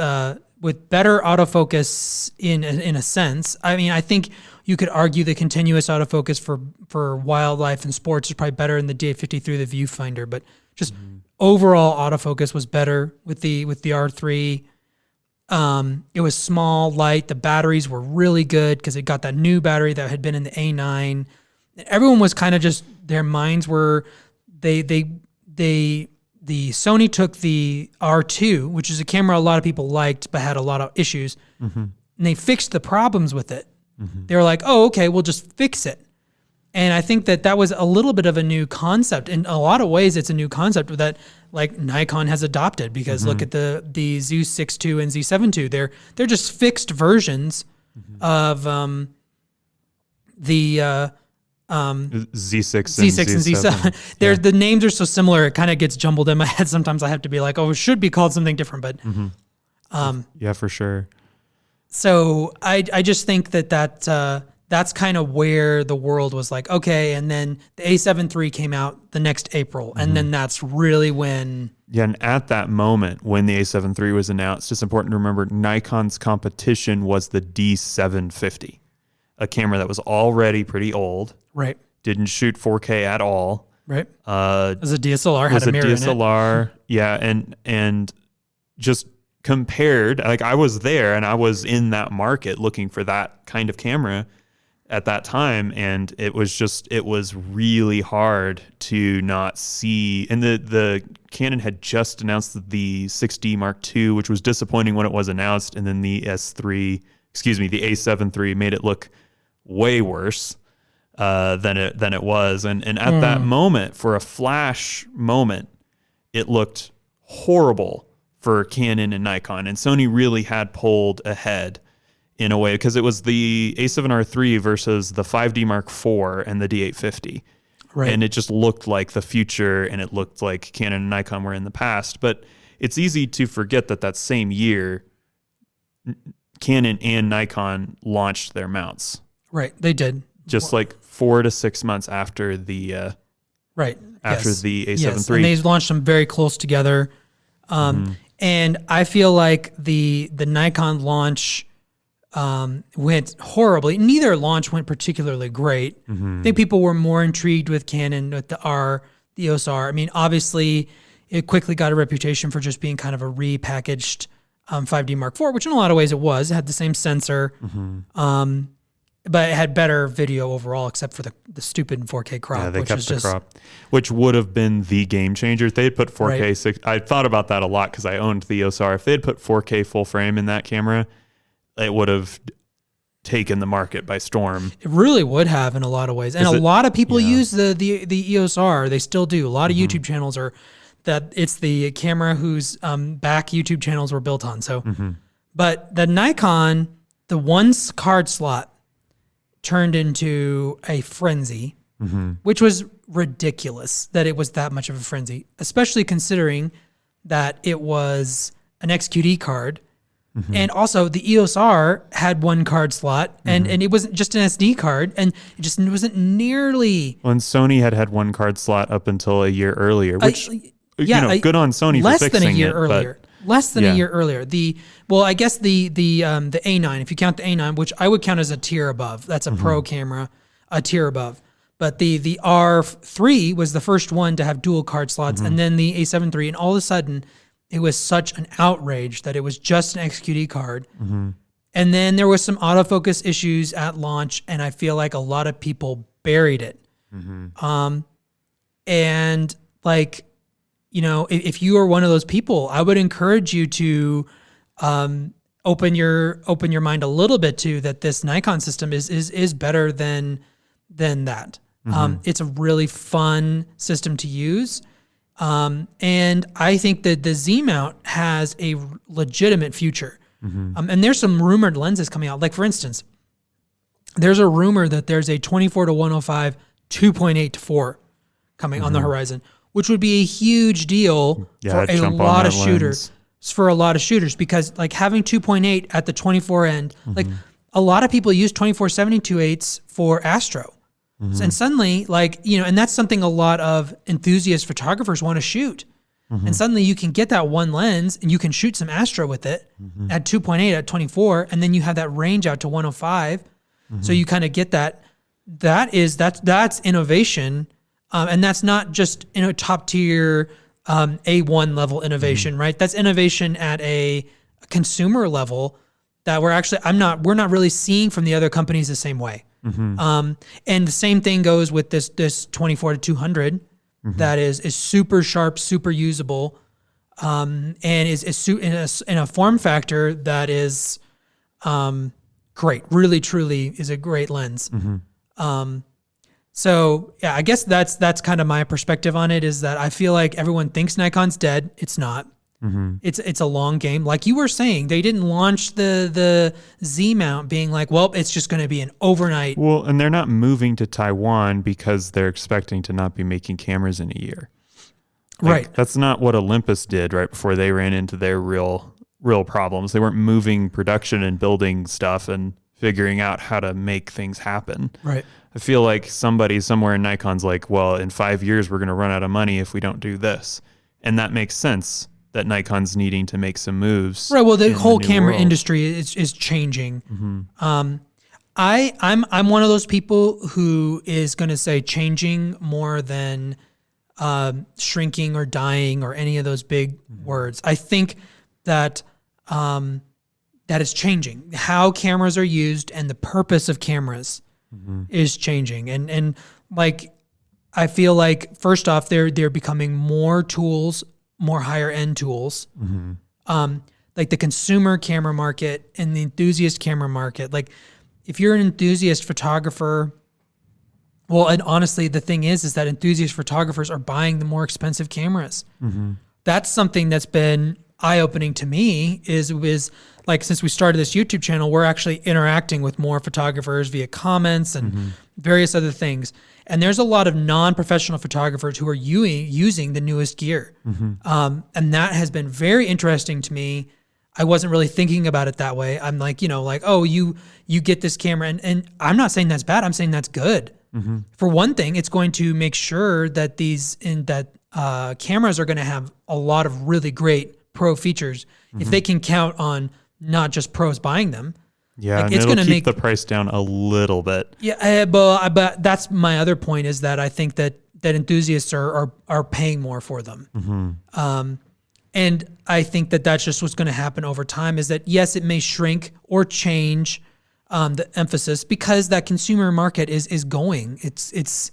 better autofocus in a sense. I mean, I think you could argue the continuous autofocus for wildlife and sports is probably better in the D850 through the viewfinder, but just overall autofocus was better with the R3. It was small, light. The batteries were really good because it got that new battery that had been in the A9. Everyone was kind of just, their minds were, the Sony took the R2, which is a camera a lot of people liked but had a lot of issues, and they fixed the problems with it. They were like, oh, okay, we'll just fix it. And I think that was a little bit of a new concept. In a lot of ways, it's a new concept that like Nikon has adopted, because look at the Zeus 6.2 and Z7 II. They're just fixed versions of the Z6 and Z7. The names are so similar, it kind of gets jumbled in my head. Sometimes I have to be like, oh, it should be called something different. But yeah, for sure. So I just think that's kind of where the world was like, okay. And then the A7 III came out the next April, and then that's really when. Yeah, and at that moment when the A7 III was announced, it's important to remember Nikon's competition was the D750, a camera that was already pretty old. Right. Didn't shoot 4K at all. Right. It was a DSLR, had a mirror DSLR, in it. Yeah, and just compared, like I was there and I was in that market looking for that kind of camera at that time, and it was really hard to not see. And the Canon had just announced the 6D Mark II, which was disappointing when it was announced, and then the A7 III made it look way worse than it was, and at that moment, for a flash moment, it looked horrible for Canon and Nikon, and Sony really had pulled ahead in a way, because it was the A7R III versus the 5D Mark IV and the D850, right? And it just looked like the future, and it looked like Canon and Nikon were in the past. But it's easy to forget that same year, Canon and Nikon launched their mounts. Right, they did. Just like 4 to 6 months after the the A7 III. And they launched them very close together. And I feel like the Nikon launch went horribly. Neither launch went particularly great. I think people were more intrigued with Canon with the EOS R. I mean, obviously, it quickly got a reputation for just being kind of a repackaged 5D Mark IV, which in a lot of ways it was. It had the same sensor, but it had better video overall, except for the stupid 4K crop. Yeah, they which kept is the just, crop, which would have been the game changer. If they had put 4K, Right. 6, I thought about that a lot because I owned the EOS R. If they had put 4K full frame in that camera, it would have taken the market by storm. It really would have in a lot of ways. And a lot of people use the EOS R. They still do. A lot of YouTube channels are that it's the camera whose back YouTube channels were built on. So, but the Nikon, the one card slot turned into a frenzy, which was ridiculous that it was that much of a frenzy, especially considering that it was an XQD card. And also the EOS R had one card slot and it wasn't just an SD card and it just wasn't nearly. When Sony had one card slot up until a year earlier, which, good on Sony for fixing it. Less than a year earlier. Less than a year earlier. I guess the A9, if you count the A9, which I would count as a tier above, that's a pro camera, a tier above. But the R3 was the first one to have dual card slots, and then the A7 III, and all of a sudden, it was such an outrage that it was just an XQD card. And then there was some autofocus issues at launch, and I feel like a lot of people buried it. And like, if you are one of those people, I would encourage you to open your mind a little bit to that this Nikon system is better than that. It's a really fun system to use. And I think that the Z mount has a legitimate future. And there's some rumored lenses coming out. Like for instance, there's a rumor that there's a 24-105 2.8-4 coming on the horizon, which would be a huge deal for a lot of shooters. For a lot of shooters, because like having 2.8 at the 24 end, like a lot of people use 24-72/8s for Astro. And suddenly, and that's something a lot of enthusiast photographers want to shoot. And suddenly you can get that one lens and you can shoot some Astro with it at 2.8 at 24, and then you have that range out to 105. So you kind of get that. That's innovation, and that's not just top tier A1 level innovation, right? That's innovation at a consumer level that we're not really seeing from the other companies the same way. And the same thing goes with this 24-200 that is super sharp, super usable, and is in a form factor that is great. Really, truly is a great lens. So yeah, I guess that's kind of my perspective on it, is that I feel like everyone thinks Nikon's dead. It's not. It's a long game. Like you were saying, they didn't launch the Z mount being like, well, it's just going to be an overnight. Well, and they're not moving to Taiwan because they're expecting to not be making cameras in a year. Right. That's not what Olympus did right before they ran into their real problems. They weren't moving production and building stuff and figuring out how to make things happen. Right. I feel like somebody somewhere in Nikon's like, well, in 5 years, we're going to run out of money if we don't do this. And that makes sense that Nikon's needing to make some moves. Right. Well, the whole camera industry is changing. I'm one of those people who is going to say changing more than shrinking or dying or any of those big words. I think that that is changing. How cameras are used and the purpose of cameras is changing. And like, I feel like first off, they're becoming more tools, more higher end tools. Like the consumer camera market and the enthusiast camera market. Like if you're an enthusiast photographer, well, and honestly, the thing is that enthusiast photographers are buying the more expensive cameras. That's something that's been eye-opening to me is like, since we started this YouTube channel, we're actually interacting with more photographers via comments and various other things. And there's a lot of non-professional photographers who are using the newest gear. And that has been very interesting to me. I wasn't really thinking about it that way. I'm like, oh, you get this camera. And I'm not saying that's bad. I'm saying that's good. For one thing, it's going to make sure that cameras are going to have a lot of really great pro features if they can count on not just pros buying them. Yeah, like, and it's going to keep the price down a little bit. Yeah, but that's my other point, is that I think that that enthusiasts are paying more for them. And I think that that's just what's going to happen over time, is that, yes, it may shrink or change the emphasis, because that consumer market is going. It's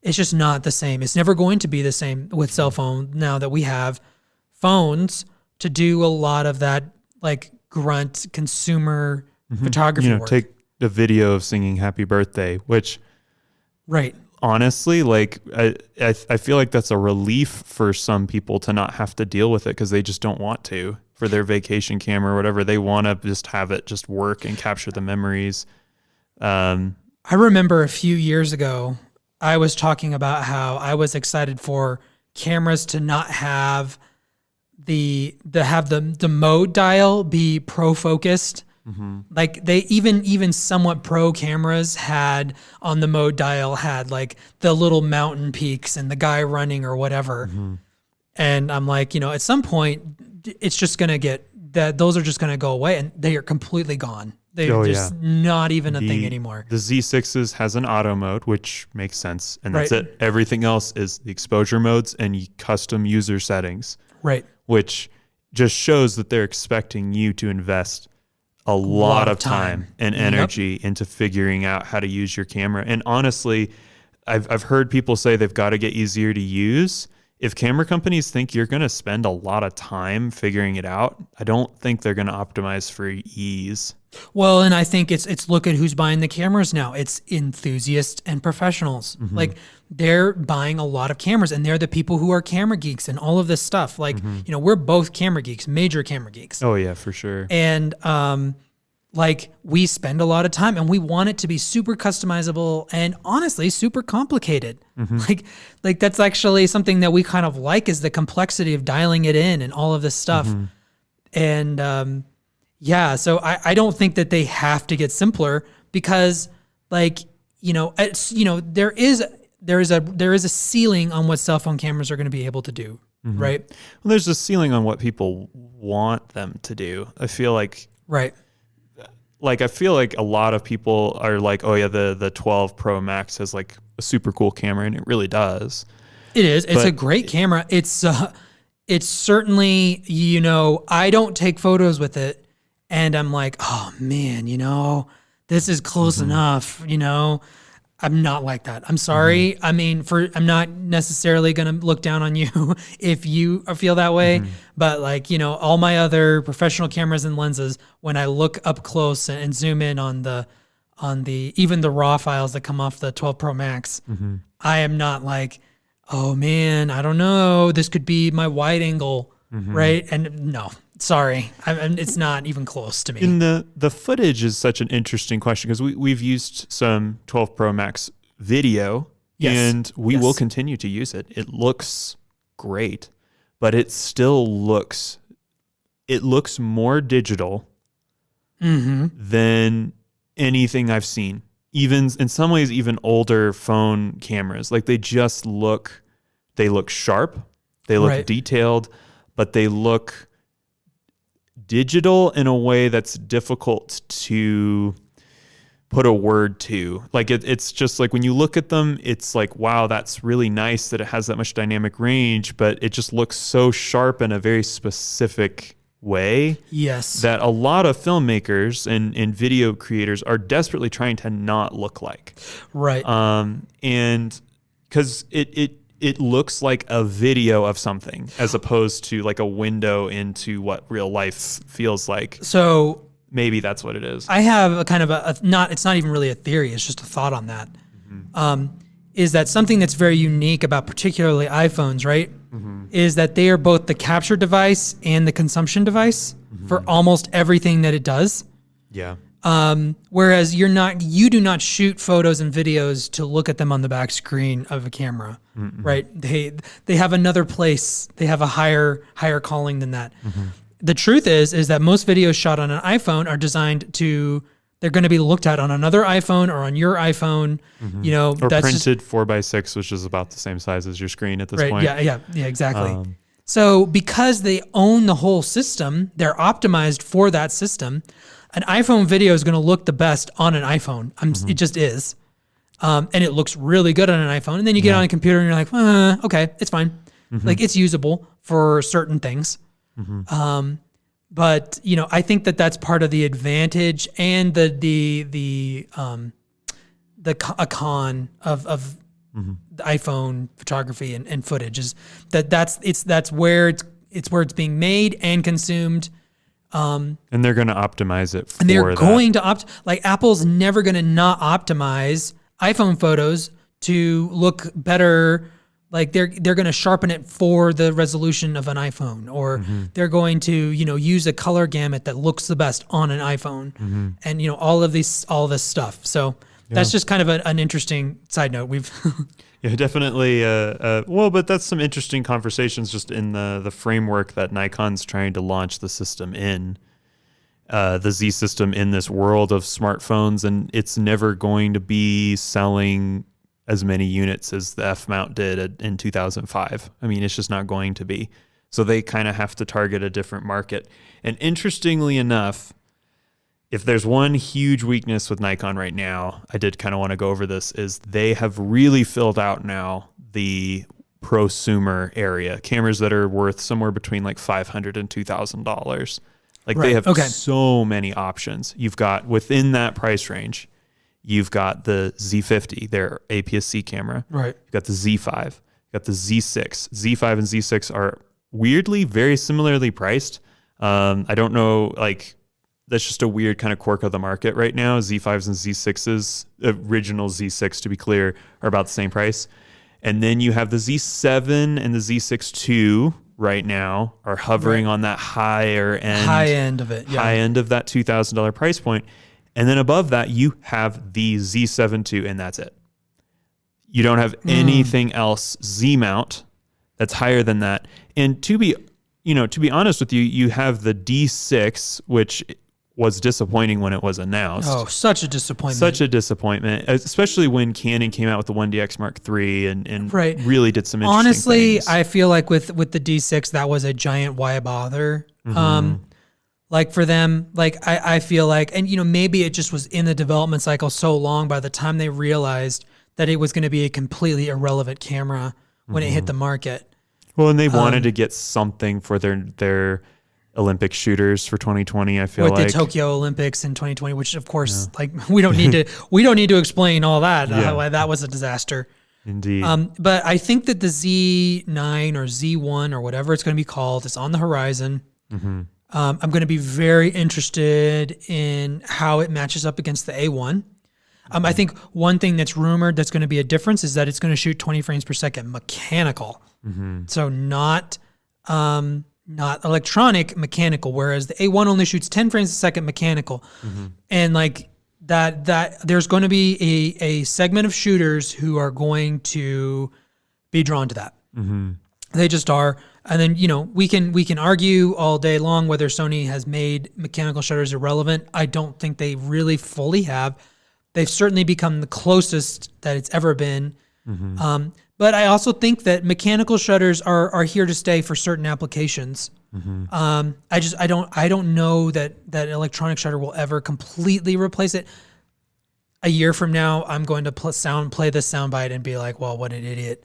just not the same. It's never going to be the same with cell phone, now that we have phones to do a lot of that like grunt consumer photography work. Take the video of singing Happy Birthday, which honestly, like I feel like that's a relief for some people to not have to deal with it, because they just don't want to, for their vacation camera or whatever. They want to just have it just work and capture the memories. I remember a few years ago, I was talking about how I was excited for cameras to not have the mode dial be pro focused. Like they even somewhat pro cameras had on the mode dial had like the little mountain peaks and the guy running or whatever. And I'm like, at some point it's just going to get that, those are just going to go away, and they are completely gone. They're just not even a thing anymore. The Z6s has an auto mode, which makes sense. And that's it. Everything else is the exposure modes and custom user settings. Right. Which just shows that they're expecting you to invest a lot of time and energy into figuring out how to use your camera. And honestly, I've heard people say they've got to get easier to use. If camera companies think you're going to spend a lot of time figuring it out, I don't think they're going to optimize for ease. Well, and I think it's look at who's buying the cameras now. It's enthusiasts and professionals. Like they're buying a lot of cameras, and they're the people who are camera geeks and all of this stuff. Like, we're both camera geeks, major camera geeks. Oh yeah, for sure. And like we spend a lot of time, and we want it to be super customizable and honestly super complicated. Like that's actually something that we kind of like, is the complexity of dialing it in and all of this stuff. And so I don't think that they have to get simpler, because like, it's, there is a ceiling on what cell phone cameras are going to be able to do. Right. Well, there's a ceiling on what people want them to do. I feel like, I feel like a lot of people are like, oh yeah, the 12 Pro Max has like a super cool camera, and it really does. It is. It's a great camera. It's certainly, I don't take photos with it and I'm like, oh man, this is close enough, I'm not like that. I'm sorry. I mean, I'm not necessarily going to look down on you if you feel that way. But like, all my other professional cameras and lenses, when I look up close and zoom in on the even the raw files that come off the 12 Pro Max, I am not like, oh man, I don't know, this could be my wide angle, right? And no, sorry, it's not even close to me. And the footage is such an interesting question, because we've used some 12 Pro Max video, and we will continue to use it. It looks great, but it still looks more digital than anything I've seen. Even in some ways, even older phone cameras, like they look sharp, they look detailed, but they look digital in a way that's difficult to put a word to. Like it's just like when you look at them, it's like, wow, that's really nice that it has that much dynamic range, but it just looks so sharp in a very specific way. Yes. That a lot of filmmakers and video creators are desperately trying to not look like. Right. And because it looks like a video of something as opposed to like a window into what real life feels like. So maybe that's what it is. I have a kind of it's not even really a theory, it's just a thought on that. Is that something that's very unique about particularly iPhones, right? Is that they are both the capture device and the consumption device for almost everything that it does. Yeah. Whereas you do not shoot photos and videos to look at them on the back screen of a camera, right? They have another place. They have a higher calling than that. The truth is that most videos shot on an iPhone are designed they're going to be looked at on another iPhone or on your iPhone, or that's printed 4x6, which is about the same size as your screen at this point. Yeah, exactly. So because they own the whole system, they're optimized for that system. An iPhone video is going to look the best on an iPhone. It just is. and it looks really good on an iPhone. And then you get on a computer and you're like, okay, it's fine. Like it's usable for certain things. But you know, I think that that's part of the advantage and the con of the iPhone photography and footage is that's where it's being made and consumed. And they're going to optimize it for and they're that. going to like Apple's never going to not optimize iPhone photos to look better. Like they're going to sharpen it for the resolution of an iPhone, or they're going to, you know, use a color gamut that looks the best on an iPhone, and you know all this stuff. So that's just kind of an interesting side note. We've yeah, definitely. Well, but that's some interesting conversations just in the framework that Nikon's trying to launch the system in, the Z system in this world of smartphones, and it's never going to be selling as many units as the F mount did in 2005. I mean, it's just not going to be. So they kind of have to target a different market. And interestingly enough, if there's one huge weakness with Nikon right now, I did kind of want to go over this, is they have really filled out now the prosumer area, cameras that are worth somewhere between like $500 and $2,000. Like they have so many options. You've got within that price range, you've got the Z50, their APS-C camera. Right. You've got the Z5. You've got the Z6. Z5 and Z6 are weirdly very similarly priced. I don't know, like that's just a weird kind of quirk of the market right now. Z5s and Z6s, original Z6 to be clear, are about the same price. And then you have the Z7 and the Z6 II right now are hovering on that high end of it. Yeah. High end of that $2,000 price point. And then above that, you have the Z7 II, and that's it. You don't have anything else Z mount that's higher than that. And to be honest with you, you have the D6, which was disappointing when it was announced. Oh, such a disappointment. Such a disappointment, especially when Canon came out with the 1DX Mark III and really did some interesting Honestly, things. I feel like with the D6, that was a giant why bother. Like for them, like I feel like, and you know, maybe it just was in the development cycle so long by the time they realized that it was going to be a completely irrelevant camera when it hit the market. Well, and they wanted to get something for their Olympic shooters for 2020. I feel like the Tokyo Olympics in 2020, which of course, like we don't need to explain all that. Why that was a disaster. Indeed. But I think that the Z9 or Z1 or whatever it's going to be called is on the horizon. I'm going to be very interested in how it matches up against the A1. I think one thing that's rumored that's going to be a difference is that it's going to shoot 20 frames per second mechanical. So not electronic, mechanical, whereas the A1 only shoots 10 frames a second mechanical. And like that there's going to be a segment of shooters who are going to be drawn to that. They just are. And then, you know, we can argue all day long whether Sony has made mechanical shutters irrelevant. I don't think they really fully have. They've certainly become the closest that it's ever been. But I also think that mechanical shutters are here to stay for certain applications. I don't know that electronic shutter will ever completely replace it. A year from now, I'm going to play this soundbite and be like, well, what an idiot.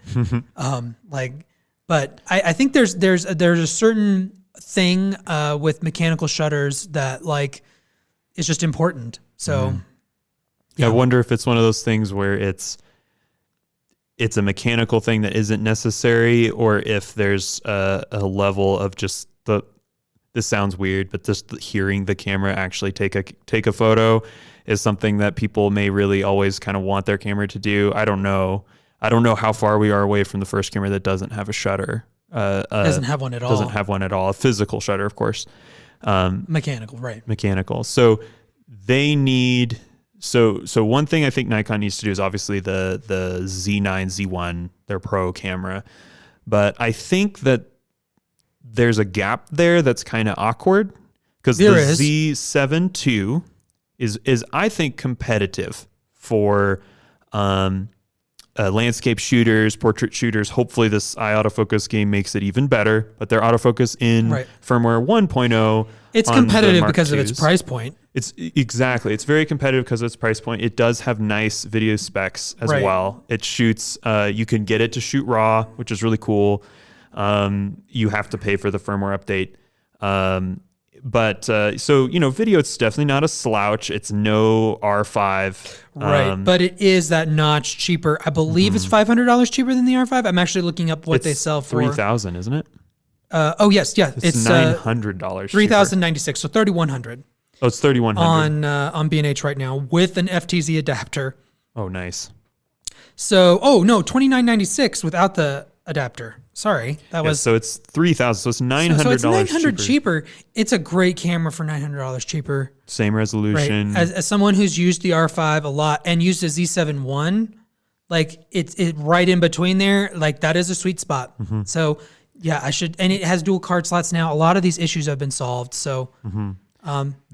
But I think there's a certain thing with mechanical shutters that like is just important. So I wonder if it's one of those things where it's a mechanical thing that isn't necessary, or if there's a level of just this sounds weird, but just hearing the camera actually take a photo is something that people may really always kind of want their camera to do. I don't know how far we are away from the first camera that doesn't have a shutter. Doesn't have one at all. Doesn't have one at all. A physical shutter, of course. Mechanical, right. Mechanical. So they need... So one thing I think Nikon needs to do is obviously the Z9, Z1, their pro camera. But I think that there's a gap there that's kind of awkward, because the Z7 II is I think competitive for landscape shooters, portrait shooters. Hopefully this eye autofocus game makes it even better, but their autofocus in firmware 1.0 It's on the competitive Mark because of its IIs. price point. It's very competitive because of its price point. It does have nice video specs as Right. well. It shoots, you can get it to shoot RAW, which is really cool. You have to pay for the firmware update. So, video, it's definitely not a slouch. It's no R5. Right. But it is that notch cheaper. I believe it's $500 cheaper than the R5. I'm actually looking up what they sell for. $3,000, isn't it? Oh, yes. Yeah. It's $900. $3,096. So $3,100 Oh, it's $3,100 on B&H right now with an FTZ adapter. Oh, nice. So, $29.96 without the adapter. Sorry, So it's $3,000. So it's $900. So it's $900 cheaper. It's a great camera for $900 cheaper. Same resolution. Right. As someone who's used the R5 a lot and used a Z7 I, like it's right in between there. Like that is a sweet spot. So yeah, I should. And it has dual card slots now. A lot of these issues have been solved. So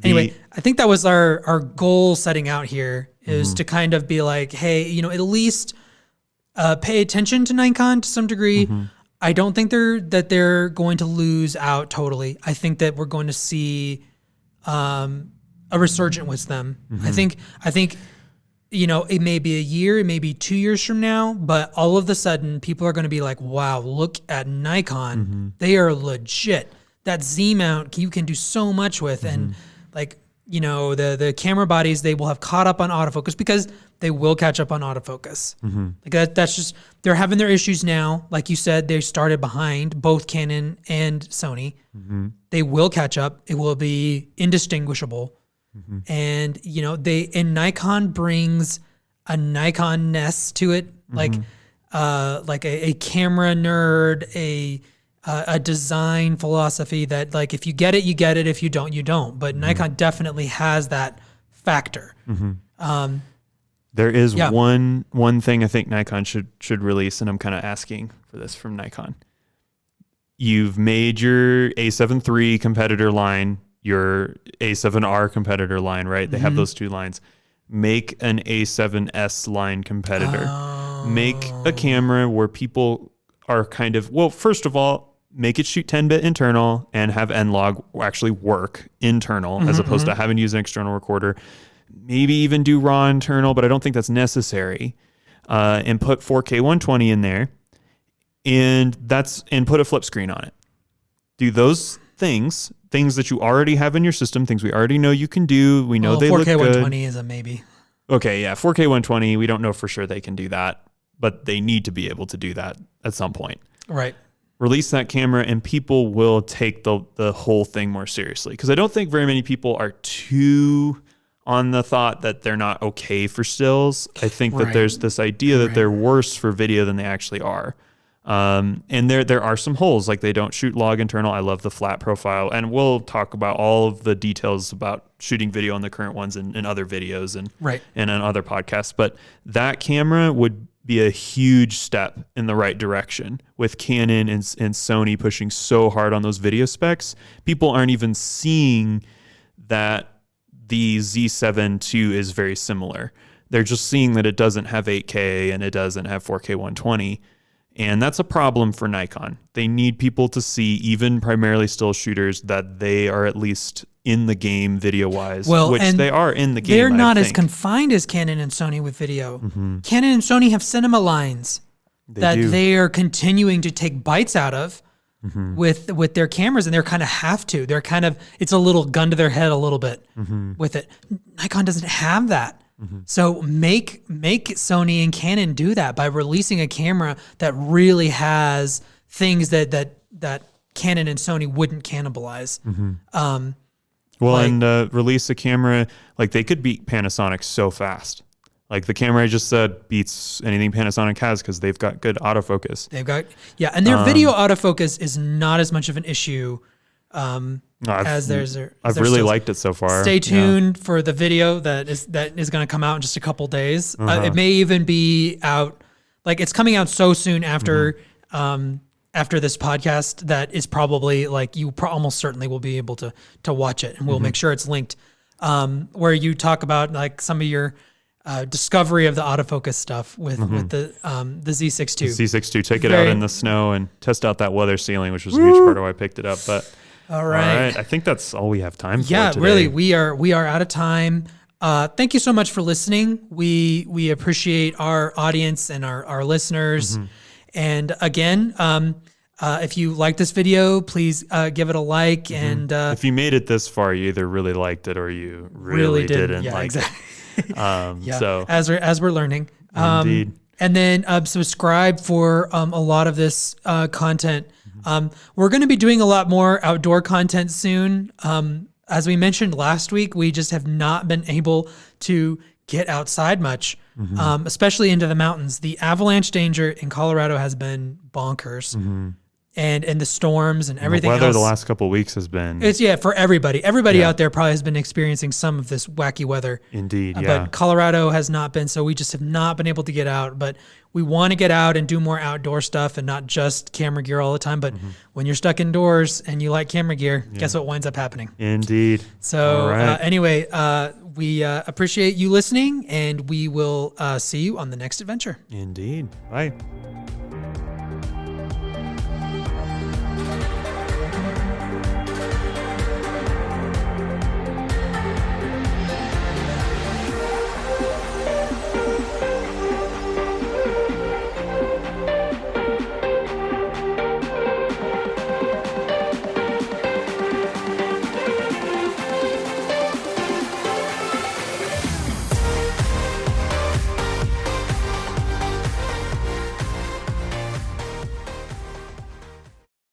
anyway, I think that was our goal setting out here is to kind of be like, hey, at least pay attention to Nikon to some degree. I don't think they're going to lose out totally. I think that we're going to see a resurgent with them. I think it may be a year, it may be 2 years from now, but all of a sudden people are going to be like, wow, look at Nikon. They are legit. That Z mount you can do so much with. And like, the camera bodies, they will have caught up on autofocus because they will catch up on autofocus. Like that's just, they're having their issues now. Like you said, they started behind both Canon and Sony. They will catch up. It will be indistinguishable. And, Nikon brings a Nikon-ness to it. Like a camera nerd, a design philosophy that like, if you get it, you get it. If you don't, you don't. But Nikon definitely has that factor. There is one thing I think Nikon should release, and I'm kind of asking for this from Nikon. You've made your A7 III competitor line, your A7R competitor line, right? They have those two lines. Make an A7S line competitor. Make a camera where people are kind of, well, first of all, make it shoot 10-bit internal and have N-Log actually work internal as opposed to having to use an external recorder. Maybe even do raw internal, but I don't think that's necessary. And put 4K 120 in there, and put a flip screen on it. Do those things that you already have in your system, things we already know you can do. We know they look good. 4K 120 is a maybe. Okay, yeah, 4K 120. We don't know for sure they can do that, but they need to be able to do that at some point. Right. Release that camera, and people will take the whole thing more seriously. Because I don't think very many people are too on the thought that they're not okay for stills. I think that there's this idea that they're worse for video than they actually are. And there are some holes, like they don't shoot log internal. I love the flat profile, and we'll talk about all of the details about shooting video on the current ones in other videos and on other podcasts. But that camera would be a huge step in the right direction with Canon and Sony pushing so hard on those video specs. People aren't even seeing that the Z7 II is very similar. They're just seeing that it doesn't have 8K and it doesn't have 4K 120. And that's a problem for Nikon. They need people to see, even primarily still shooters, that they are at least in the game video-wise, which they are in the game. They're not as confined as Canon and Sony with video. Canon and Sony have cinema lines they are continuing to take bites out of with their cameras, and they're kind of have to. They're kind of, it's a little gun to their head a little bit with it. Nikon doesn't have that. So make Sony and Canon do that by releasing a camera that really has things that Canon and Sony wouldn't cannibalize. Release a camera, like they could beat Panasonic so fast. Like the camera I just said beats anything Panasonic has because they've got good autofocus. And their video autofocus is not as much of an issue as theirs. I've really liked it so far. Stay tuned for the video that is going to come out in just a couple days. It may even be out, like it's coming out so soon after this podcast that is probably like you almost certainly will be able to watch it, and we'll make sure it's linked. Where you talk about like some of your discovery of the autofocus stuff with the Z6 II. Z6 II, take it out in the snow and test out that weather sealing, which was a huge part of why I picked it up. But All right. I think that's all we have time for Yeah, today. really, we are out of time. Thank you so much for listening. We appreciate our audience and our listeners. And again, if you like this video, please give it a like. And if you made it this far, you either really liked it or you really didn't yeah, like exactly. it. Yeah, So as we're learning. Indeed. And then subscribe for a lot of this content. We're going to be doing a lot more outdoor content soon. As we mentioned last week, we just have not been able to get outside much, especially into the mountains. The avalanche danger in Colorado has been bonkers. And the storms and everything the weather else. the last couple of weeks has been It's for everybody. Everybody out there probably has been experiencing some of this wacky weather. indeed, But Colorado has not been, so we just have not been able to get out. But we want to get out and do more outdoor stuff and not just camera gear all the time. But when you're stuck indoors and you like camera gear, guess what winds up happening? Indeed. So All right. anyway, we appreciate you listening, and we will see you on the next adventure. Indeed. Bye.